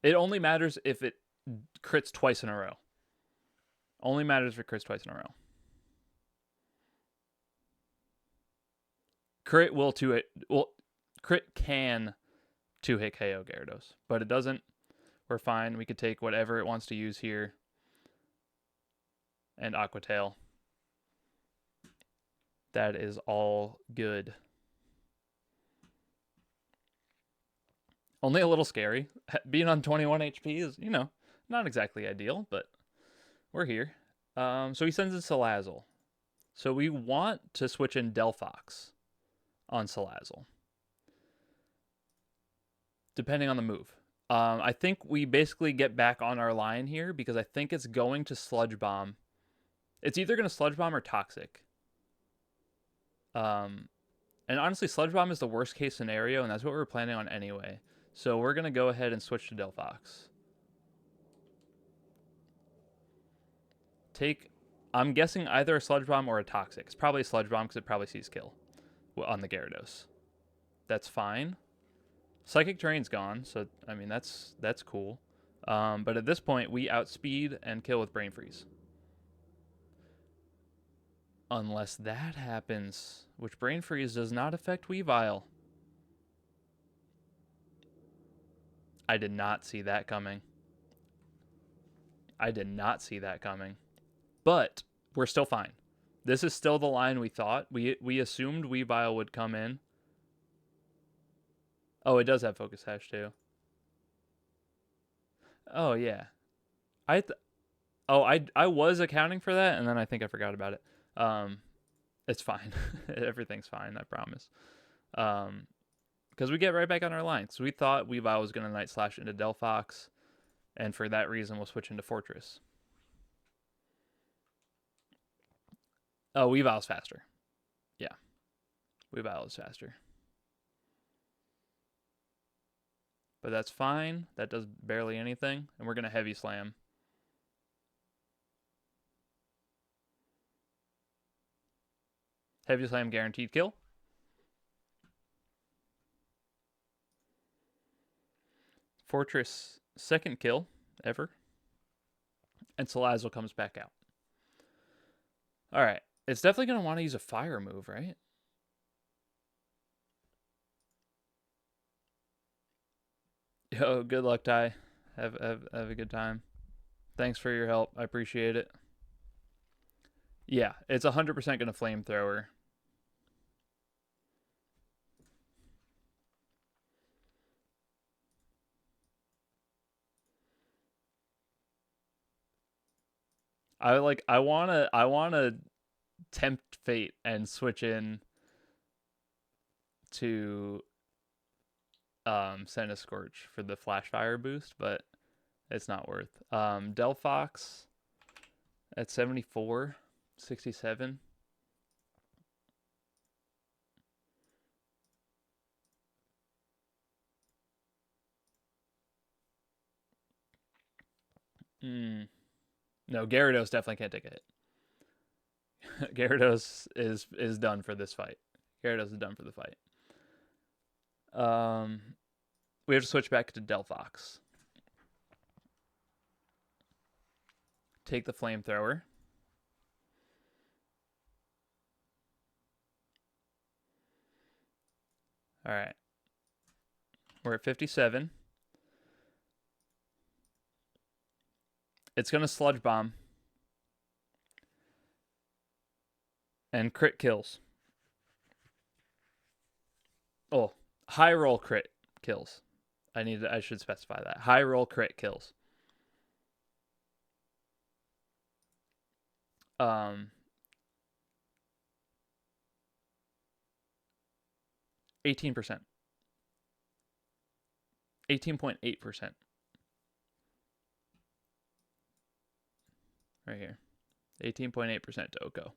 [SPEAKER 1] It only matters if it crits twice in a row. Only matters if it crits twice in a row. Crit will crit can 2-hit KO Gyarados, but it doesn't. We're fine. We could take whatever it wants to use here. And Aqua Tail. That is all good. Only a little scary. Being on 21 HP is, not exactly ideal, but we're here. So he sends in Salazzle. So we want to switch in Delphox on Salazzle, depending on the move. I think we basically get back on our line here because I think it's going to Sludge Bomb. It's either going to Sludge Bomb or Toxic. And honestly, Sludge Bomb is the worst case scenario, and that's what we're planning on anyway. So we're going to go ahead and switch to Delphox. Take I'm guessing either a Sludge Bomb or a Toxic. It's probably a Sludge Bomb because it probably sees kill on the Gyarados. That's fine. Psychic Terrain's gone, so I mean that's cool. But at this point, we outspeed and kill with Brain Freeze. Unless that happens, which Brain Freeze does not affect Weavile. I did not see that coming. I did not see that coming. But we're still fine. This is still the line we thought. We assumed Weavile would come in. Oh, it does have Focus Sash too. Oh yeah. I was accounting for that, and then I think I forgot about it. It's fine. Everything's fine, I promise. Because we get right back on our line. So we thought Weavile was going to Night Slash into Delphox, and for that reason we'll switch into Fortress. Oh, Weavile's faster. Yeah. Weavile is faster. But that's fine. That does barely anything. And we're going to Heavy Slam. Heavy Slam guaranteed kill. Fortress second kill ever. And Salazzle comes back out. Alright. It's definitely going to want to use a fire move, right? Yo, good luck, Ty. Have a good time. Thanks for your help. I appreciate it. Yeah, it's 100% going to Flamethrower. I wanna tempt fate and switch in to Senna Scorch for the Flash Fire boost, but it's not worth. Delphox at 74, 67. No, Gyarados definitely can't take a hit. Gyarados is done for this fight. Gyarados is done for the fight. We have to switch back to Delphox. Take the Flamethrower. Alright. We're at 57. It's going to Sludge Bomb. And crit kills. Oh, high roll crit kills. I should specify that. High roll crit kills. 18%. 18.8%. Right here. 18.8% to Oko.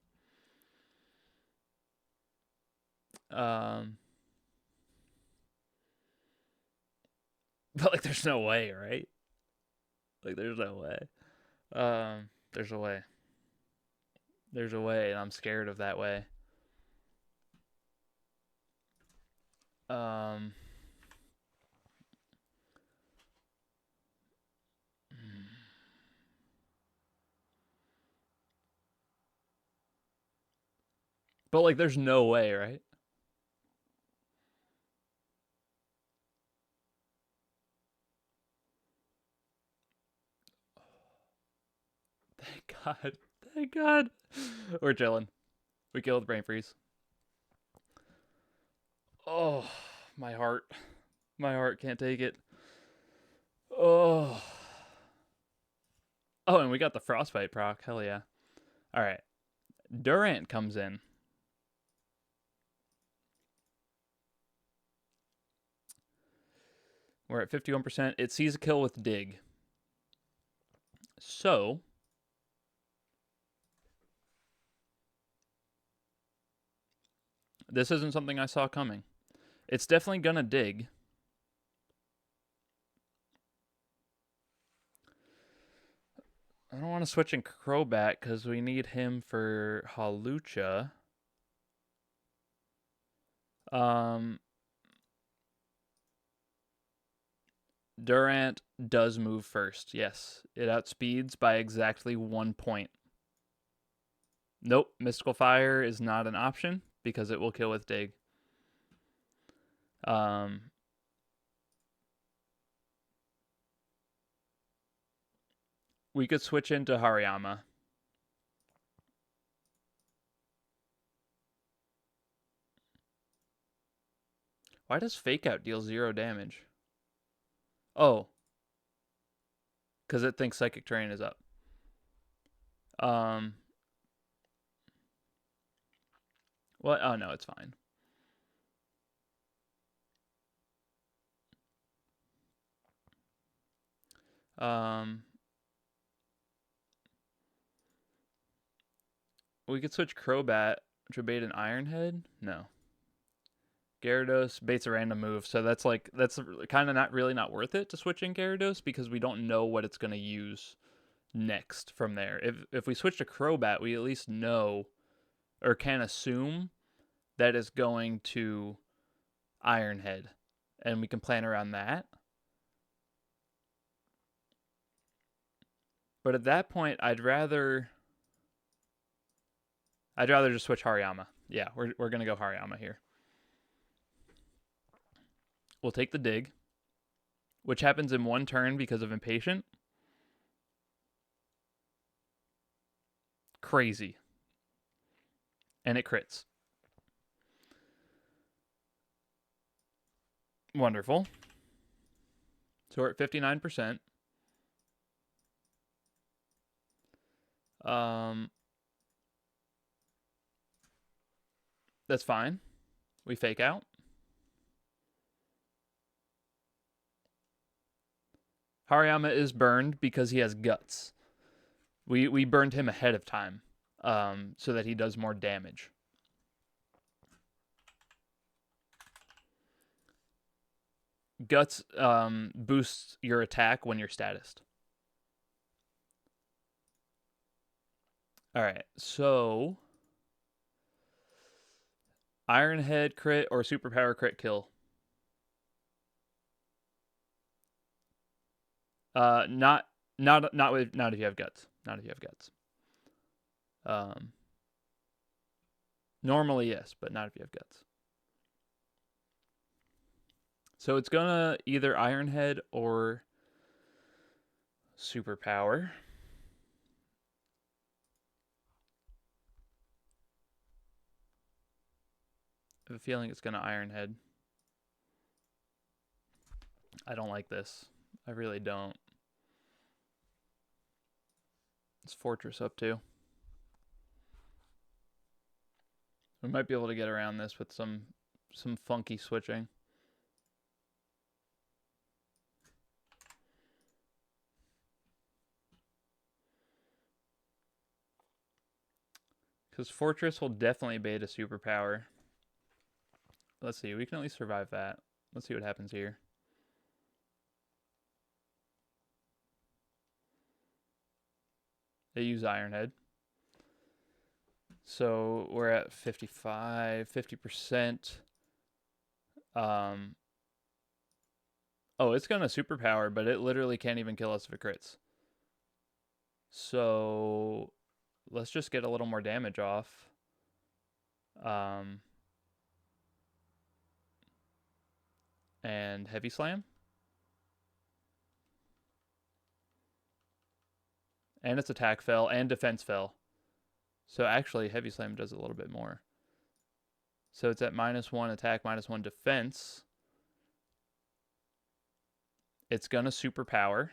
[SPEAKER 1] But like there's no way, right? Like there's no way. There's a way. There's a way, and I'm scared of that way. But like there's no way, right? Thank God. Thank God. We're chilling. We killed Brain Freeze. Oh, my heart. My heart can't take it. Oh. Oh, and we got the Frostbite proc. Hell yeah. Alright. Durant comes in. We're at 51%. It sees a kill with Dig. So, this isn't something I saw coming. It's definitely going to Dig. I don't want to switch in Crobat because we need him for Halucha. Um, Durant does move first. Yes, it outspeeds by exactly 1 point. Nope, Mystical Fire is not an option because it will kill with Dig. Um, we could switch into Hariyama. Why does Fake Out deal 0 damage? Oh, because it thinks Psychic Terrain is up. Um, what? Oh no, it's fine. Um, we could switch Crobat to bait an Iron Head. No. Gyarados baits a random move, so that's kind of not worth it to switch in Gyarados because we don't know what it's going to use next from there. If we switch to Crobat, we at least know or can assume that it's going to Iron Head, and we can plan around that. But at that point, I'd rather just switch Hariyama. Yeah, we're gonna go Hariyama here. We'll take the Dig, which happens in 1 turn because of Impatient. Crazy. And it crits. Wonderful. So we're at 59%. That's fine. We Fake Out. Hariyama is burned because he has Guts. We burned him ahead of time, so that he does more damage. Guts boosts your attack when you're statused. All right, so Iron Head crit or Superpower crit kill. Not if you have Guts. Not if you have Guts. Normally yes, but not if you have Guts. So it's gonna either Iron Head or Superpower. I have a feeling it's gonna Iron Head. I don't like this. I really don't. It's Fortress up too. We might be able to get around this with some funky switching. Because Fortress will definitely bait a Superpower. Let's see. We can at least survive that. Let's see what happens here. They use Iron Head. So we're at 55, 50%. Oh, it's going to Superpower, but it literally can't even kill us if it crits. So let's just get a little more damage off. And Heavy Slam. And its attack fell and defense fell. So actually, Heavy Slam does a little bit more. So it's at -1 attack, -1 defense. It's going to Superpower.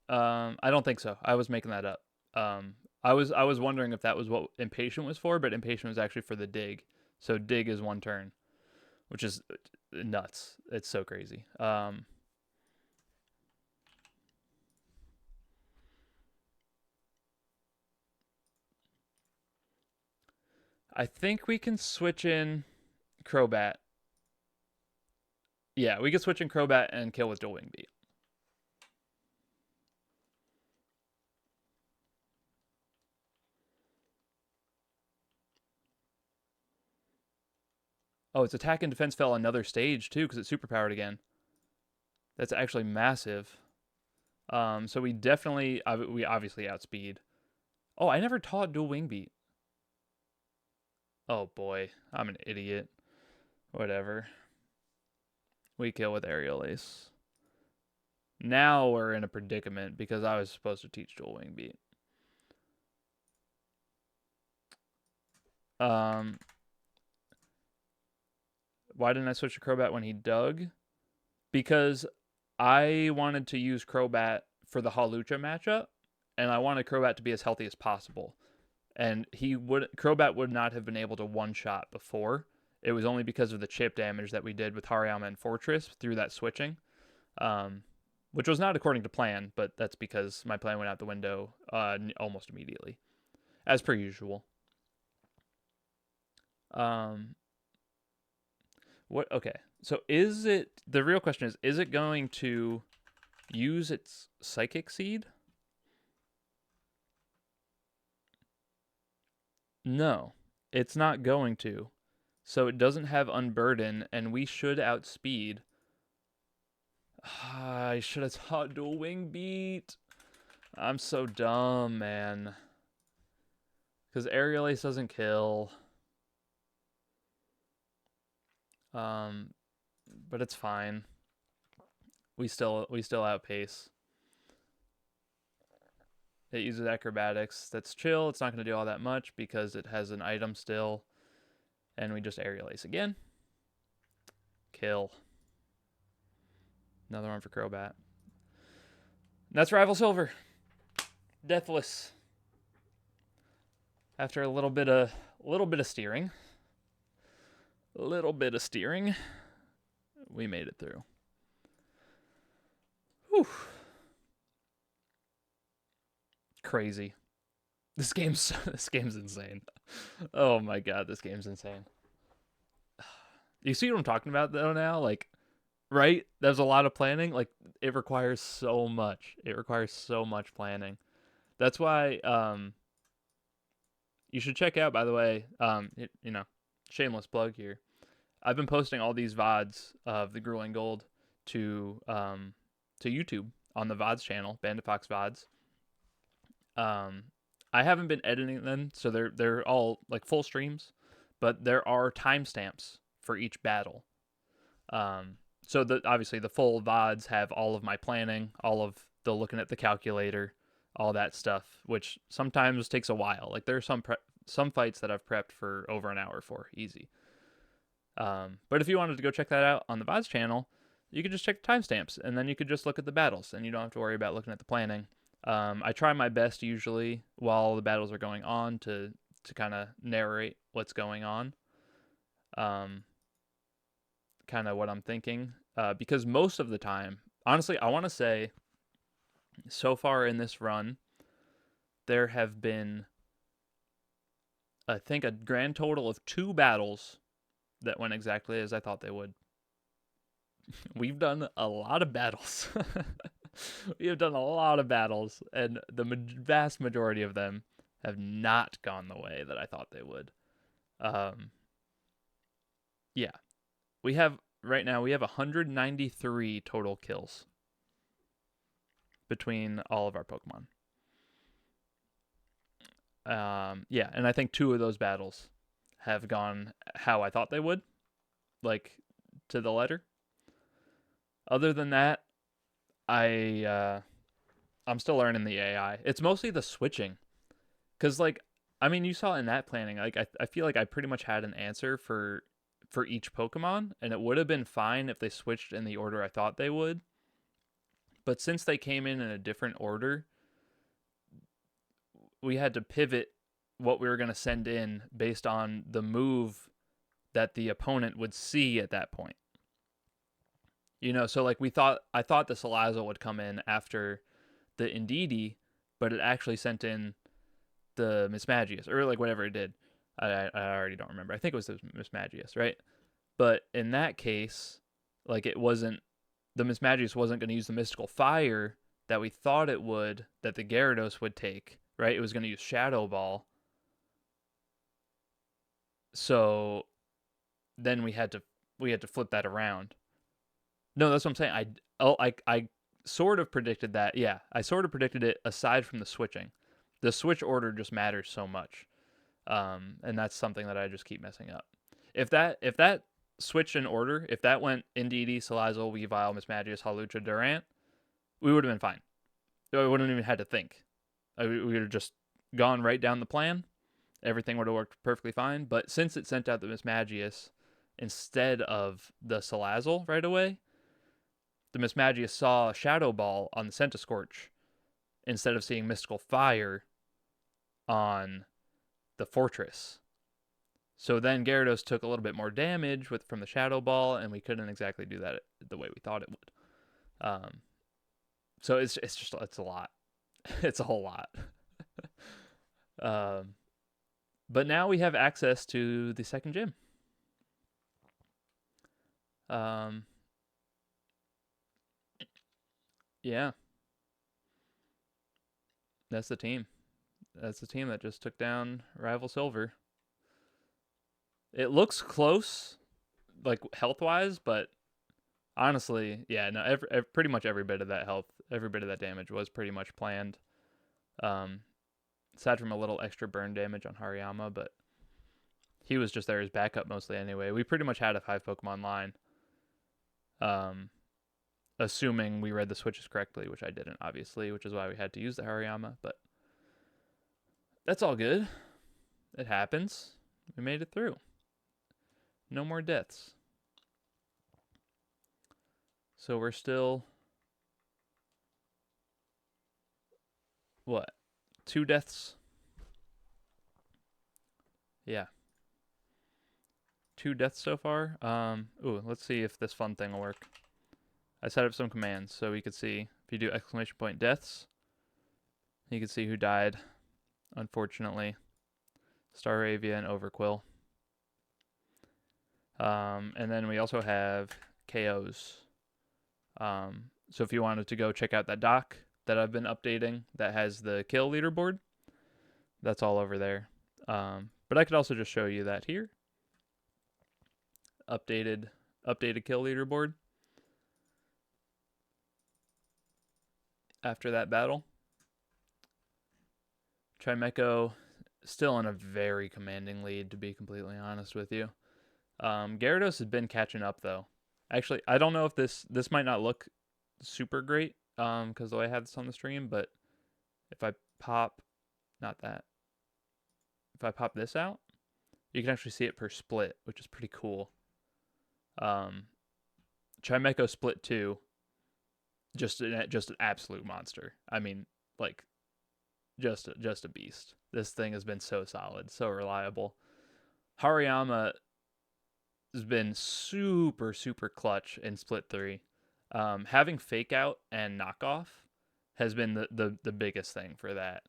[SPEAKER 1] I don't think so. I was making that up. I was wondering if that was what Impatient was for, but Impatient was actually for the Dig. So Dig is 1 turn, which is nuts. It's so crazy. I think we can switch in Crobat. Yeah, we could switch in Crobat and kill with Dual Wing Beat. Oh, its attack and defense fell another stage too because it's superpowered again. That's actually massive. So we definitely we obviously outspeed. Oh, I never taught Dual Wing Beat. Oh boy, I'm an idiot. Whatever. We kill with Aerial Ace. Now we're in a predicament because I was supposed to teach Dual Wing Beat. Why didn't I switch to Crobat when he dug? Because I wanted to use Crobat for the Hawlucha matchup, and I wanted Crobat to be as healthy as possible. And Crobat would not have been able to one-shot before. It was only because of the chip damage that we did with Hariyama and Fortress through that switching, which was not according to plan, but that's because my plan went out the window almost immediately, as per usual. What? Okay. So the real question is it going to use its Psychic Seed? No, it's not going to. So it doesn't have Unburden, and we should outspeed. I should have taught Dual Wing Beat. I'm so dumb, man. Because Aerial Ace doesn't kill. But it's fine. We still outpace. It uses acrobatics. That's chill. It's not going to do all that much because it has an item still. And we just Aerial Ace again. Kill. Another one for Crobat. And that's Rival Silver. Deathless. After a little bit of steering. We made it through. Whew. Crazy. This game's insane. Oh my god, this game's insane. You see what I'm talking about though now? Like, right? There's a lot of planning. Like, it requires so much. It requires so much planning. That's why you should check out, by the way, shameless plug here. I've been posting all these VODs of the Grueling Gold to YouTube on the VODs channel, Bandit Fox VODs. I haven't been editing them, so they're all like full streams, but there are timestamps for each battle. So obviously the full VODs have all of my planning, all of the looking at the calculator, all that stuff, which sometimes takes a while. Like there are some fights that I've prepped for over an hour for easy. But if you wanted to go check that out on the VODs channel, you could just check the timestamps, and then you could just look at the battles, and you don't have to worry about looking at the planning. I try my best usually while the battles are going on to kind of narrate what's going on, kind of what I'm thinking, because most of the time, honestly, I want to say so far in this run, there have been, I think, a grand total of 2 battles that went exactly as I thought they would. We've done a lot of battles. We have done a lot of battles, and the vast majority of them have not gone the way that I thought they would. Yeah. Right now, we have 193 total kills between all of our Pokemon. Yeah, and I think 2 of those battles have gone how I thought they would, like to the letter. Other than that, I'm still learning the AI. It's mostly the switching, because like, I mean, you saw in that planning, like I feel like I pretty much had an answer for each Pokemon, and it would have been fine if they switched in the order I thought they would. But since they came in a different order, we had to pivot what we were going to send in based on the move that the opponent would see at that point. So like I thought the Salazzle would come in after the Indeedee, but it actually sent in the Mismagius, or like whatever it did. I already don't remember. I think it was the Mismagius, right? But in that case, Like it wasn't the Mismagius wasn't going to use the Mystical Fire that we thought it would, that the Gyarados would take, right? It was going to use Shadow Ball. So then we had to flip that around. No, that's what I'm saying. I sort of predicted that. Yeah, I sort of predicted it aside from the switching. The switch order just matters so much. And that's something that I just keep messing up. If that switched in order, if that went Indeedee, Salazzle, Weavile, Mismagius, Hawlucha, Durant, we would have been fine. We wouldn't even had to think. We would have just gone right down the plan. Everything would have worked perfectly fine. But since it sent out the Mismagius instead of the Salazzle right away, the Mismagius saw Shadow Ball on the Centiskorch instead of seeing Mystical Fire on the Fortress. So then Gyarados took a little bit more damage from the Shadow Ball, and we couldn't exactly do that the way we thought it would. So it's a lot. It's a whole lot. But now we have access to the second gym. Yeah, that's the team. That's the team that just took down Rival Silver. It looks close, like health wise, but honestly, yeah, no, pretty much every bit of that health, every bit of that damage was pretty much planned. Aside from a little extra burn damage on Hariyama, but he was just there as backup mostly anyway. We pretty much had a 5 Pokemon line. Assuming we read the switches correctly, which I didn't, obviously, which is why we had to use the Hariyama, but that's all good. It happens. We made it through. No more deaths. So we're still... What? 2 deaths? Yeah. 2 deaths so far. Ooh, let's see if this fun thing will work. I set up some commands so we could see if you do exclamation point deaths, you can see who died, unfortunately. Staravia and Overquill. And then we also have KOs. So if you wanted to go check out that doc that I've been updating that has the kill leaderboard, that's all over there. But I could also just show you that here. Updated kill leaderboard after that battle. Chimecho still in a very commanding lead, to be completely honest with you. Gyarados has been catching up though. Actually, I don't know if this might not look super great because the way I have this on the stream, but if I pop, not that, if I pop this out, you can actually see it per split, which is pretty cool. Chimecho split 2, just an absolute monster. I mean, like, just a beast. This thing has been so solid, so reliable. Hariyama has been super clutch in split 3. Having fake out and knockoff has been the biggest thing for that.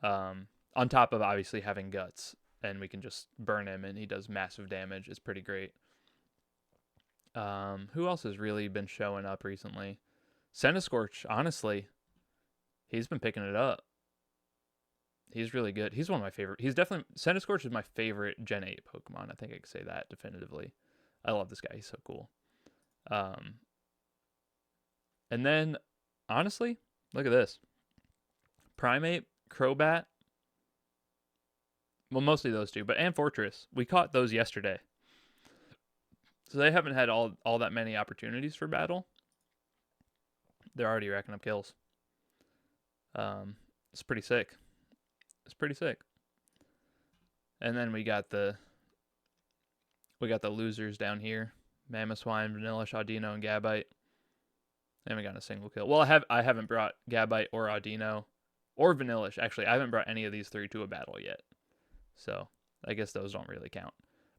[SPEAKER 1] On top of obviously having guts, and we can just burn him and he does massive damage. It's pretty great. Who else has really been showing up recently? Centiskorch, honestly, he's been picking it up. He's really good. He's one of my favorite. He's definitely... Centiskorch is my favorite Gen 8 Pokemon. I think I can say that definitively. I love this guy. He's so cool. And then, honestly, look at this. Primeape, Crobat. Well, mostly those two, and Fortress. We caught those yesterday. So they haven't had all that many opportunities for battle. They're already racking up kills. It's pretty sick. It's pretty sick. And then we got the losers down here. Mamoswine, Vanillish, Audino, and Gabite. And we got a single kill. Well, I haven't brought Gabite or Audino or Vanillish. Actually, I haven't brought any of these 3 to a battle yet. So I guess those don't really count.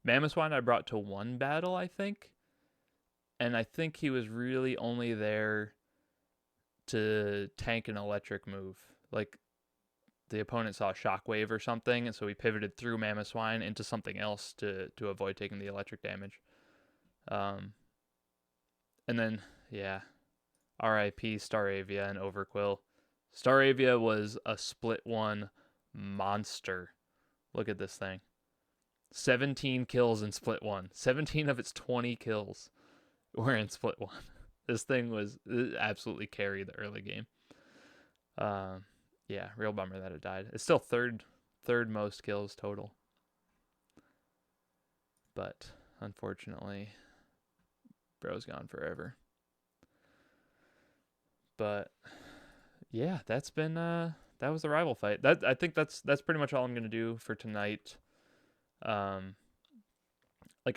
[SPEAKER 1] Mamoswine I brought to 1 battle, I think. And I think he was really only there to tank an electric move. Like, the opponent saw a Shockwave or something, and so he pivoted through Mamoswine into something else to avoid taking the electric damage. And then, yeah, R.I.P. Staravia and Overquill. Staravia was a split one monster. Look at this thing. 17 kills in split one. 17 of its 20 kills were in split one. This thing was absolutely carried the early game. Yeah, real bummer that it died. It's still third most kills total. But unfortunately, bro's gone forever. But yeah, that's been that was the rival fight. That I think that's pretty much all I'm gonna do for tonight. Like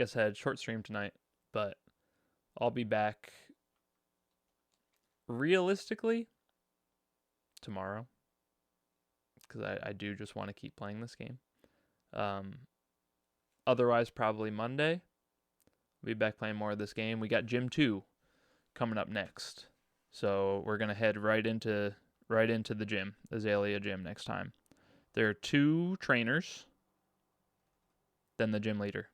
[SPEAKER 1] I said, short stream tonight, but I'll be back realistically tomorrow because I do just want to keep playing this game. Otherwise, probably Monday. We'll be back playing more of this game. We got Gym 2 coming up next. So we're going to head right into the gym, Azalea Gym, next time. There are 2 trainers, then the gym leader.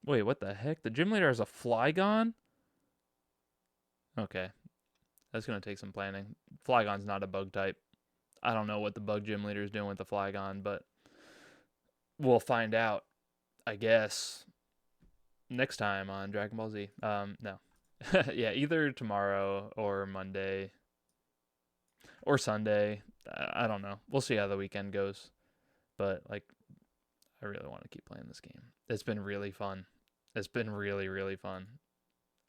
[SPEAKER 1] Wait, what the heck? The gym leader has a Flygon? Okay. That's going to take some planning. Flygon's not a bug type. I don't know what the bug gym leader is doing with the Flygon, but we'll find out, I guess, next time on Dragon Ball Z. No. Yeah, either tomorrow or Monday or Sunday. I don't know. We'll see how the weekend goes. But, like, I really want to keep playing this game. It's been really fun. It's been really, really fun.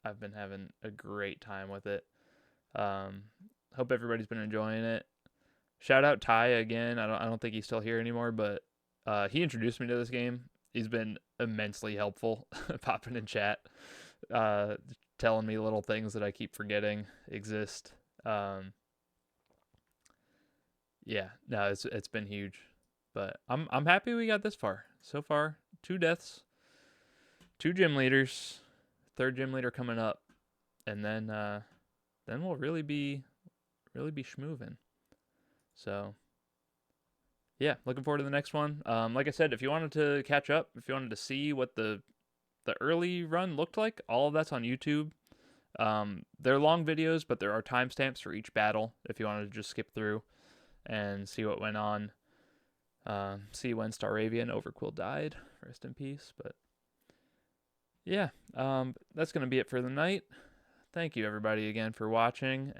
[SPEAKER 1] I've been having a great time with it. Hope everybody's been enjoying it. Shout out Ty again. I don't think he's still here anymore, but he introduced me to this game. He's been immensely helpful, popping in chat, telling me little things that I keep forgetting exist. Yeah, no, it's been huge, but I'm happy we got this far. So far, 2 deaths, 2 gym leaders, 3rd gym leader coming up, and then we'll really be schmoovin'. So yeah, looking forward to the next one. Like I said, if you wanted to catch up, if you wanted to see what the early run looked like, all of that's on YouTube. They're long videos, but there are timestamps for each battle if you wanted to just skip through and see what went on. See when Staravia and Overquill died. Rest in peace. But yeah, that's going to be it for the night. Thank you everybody again for watching.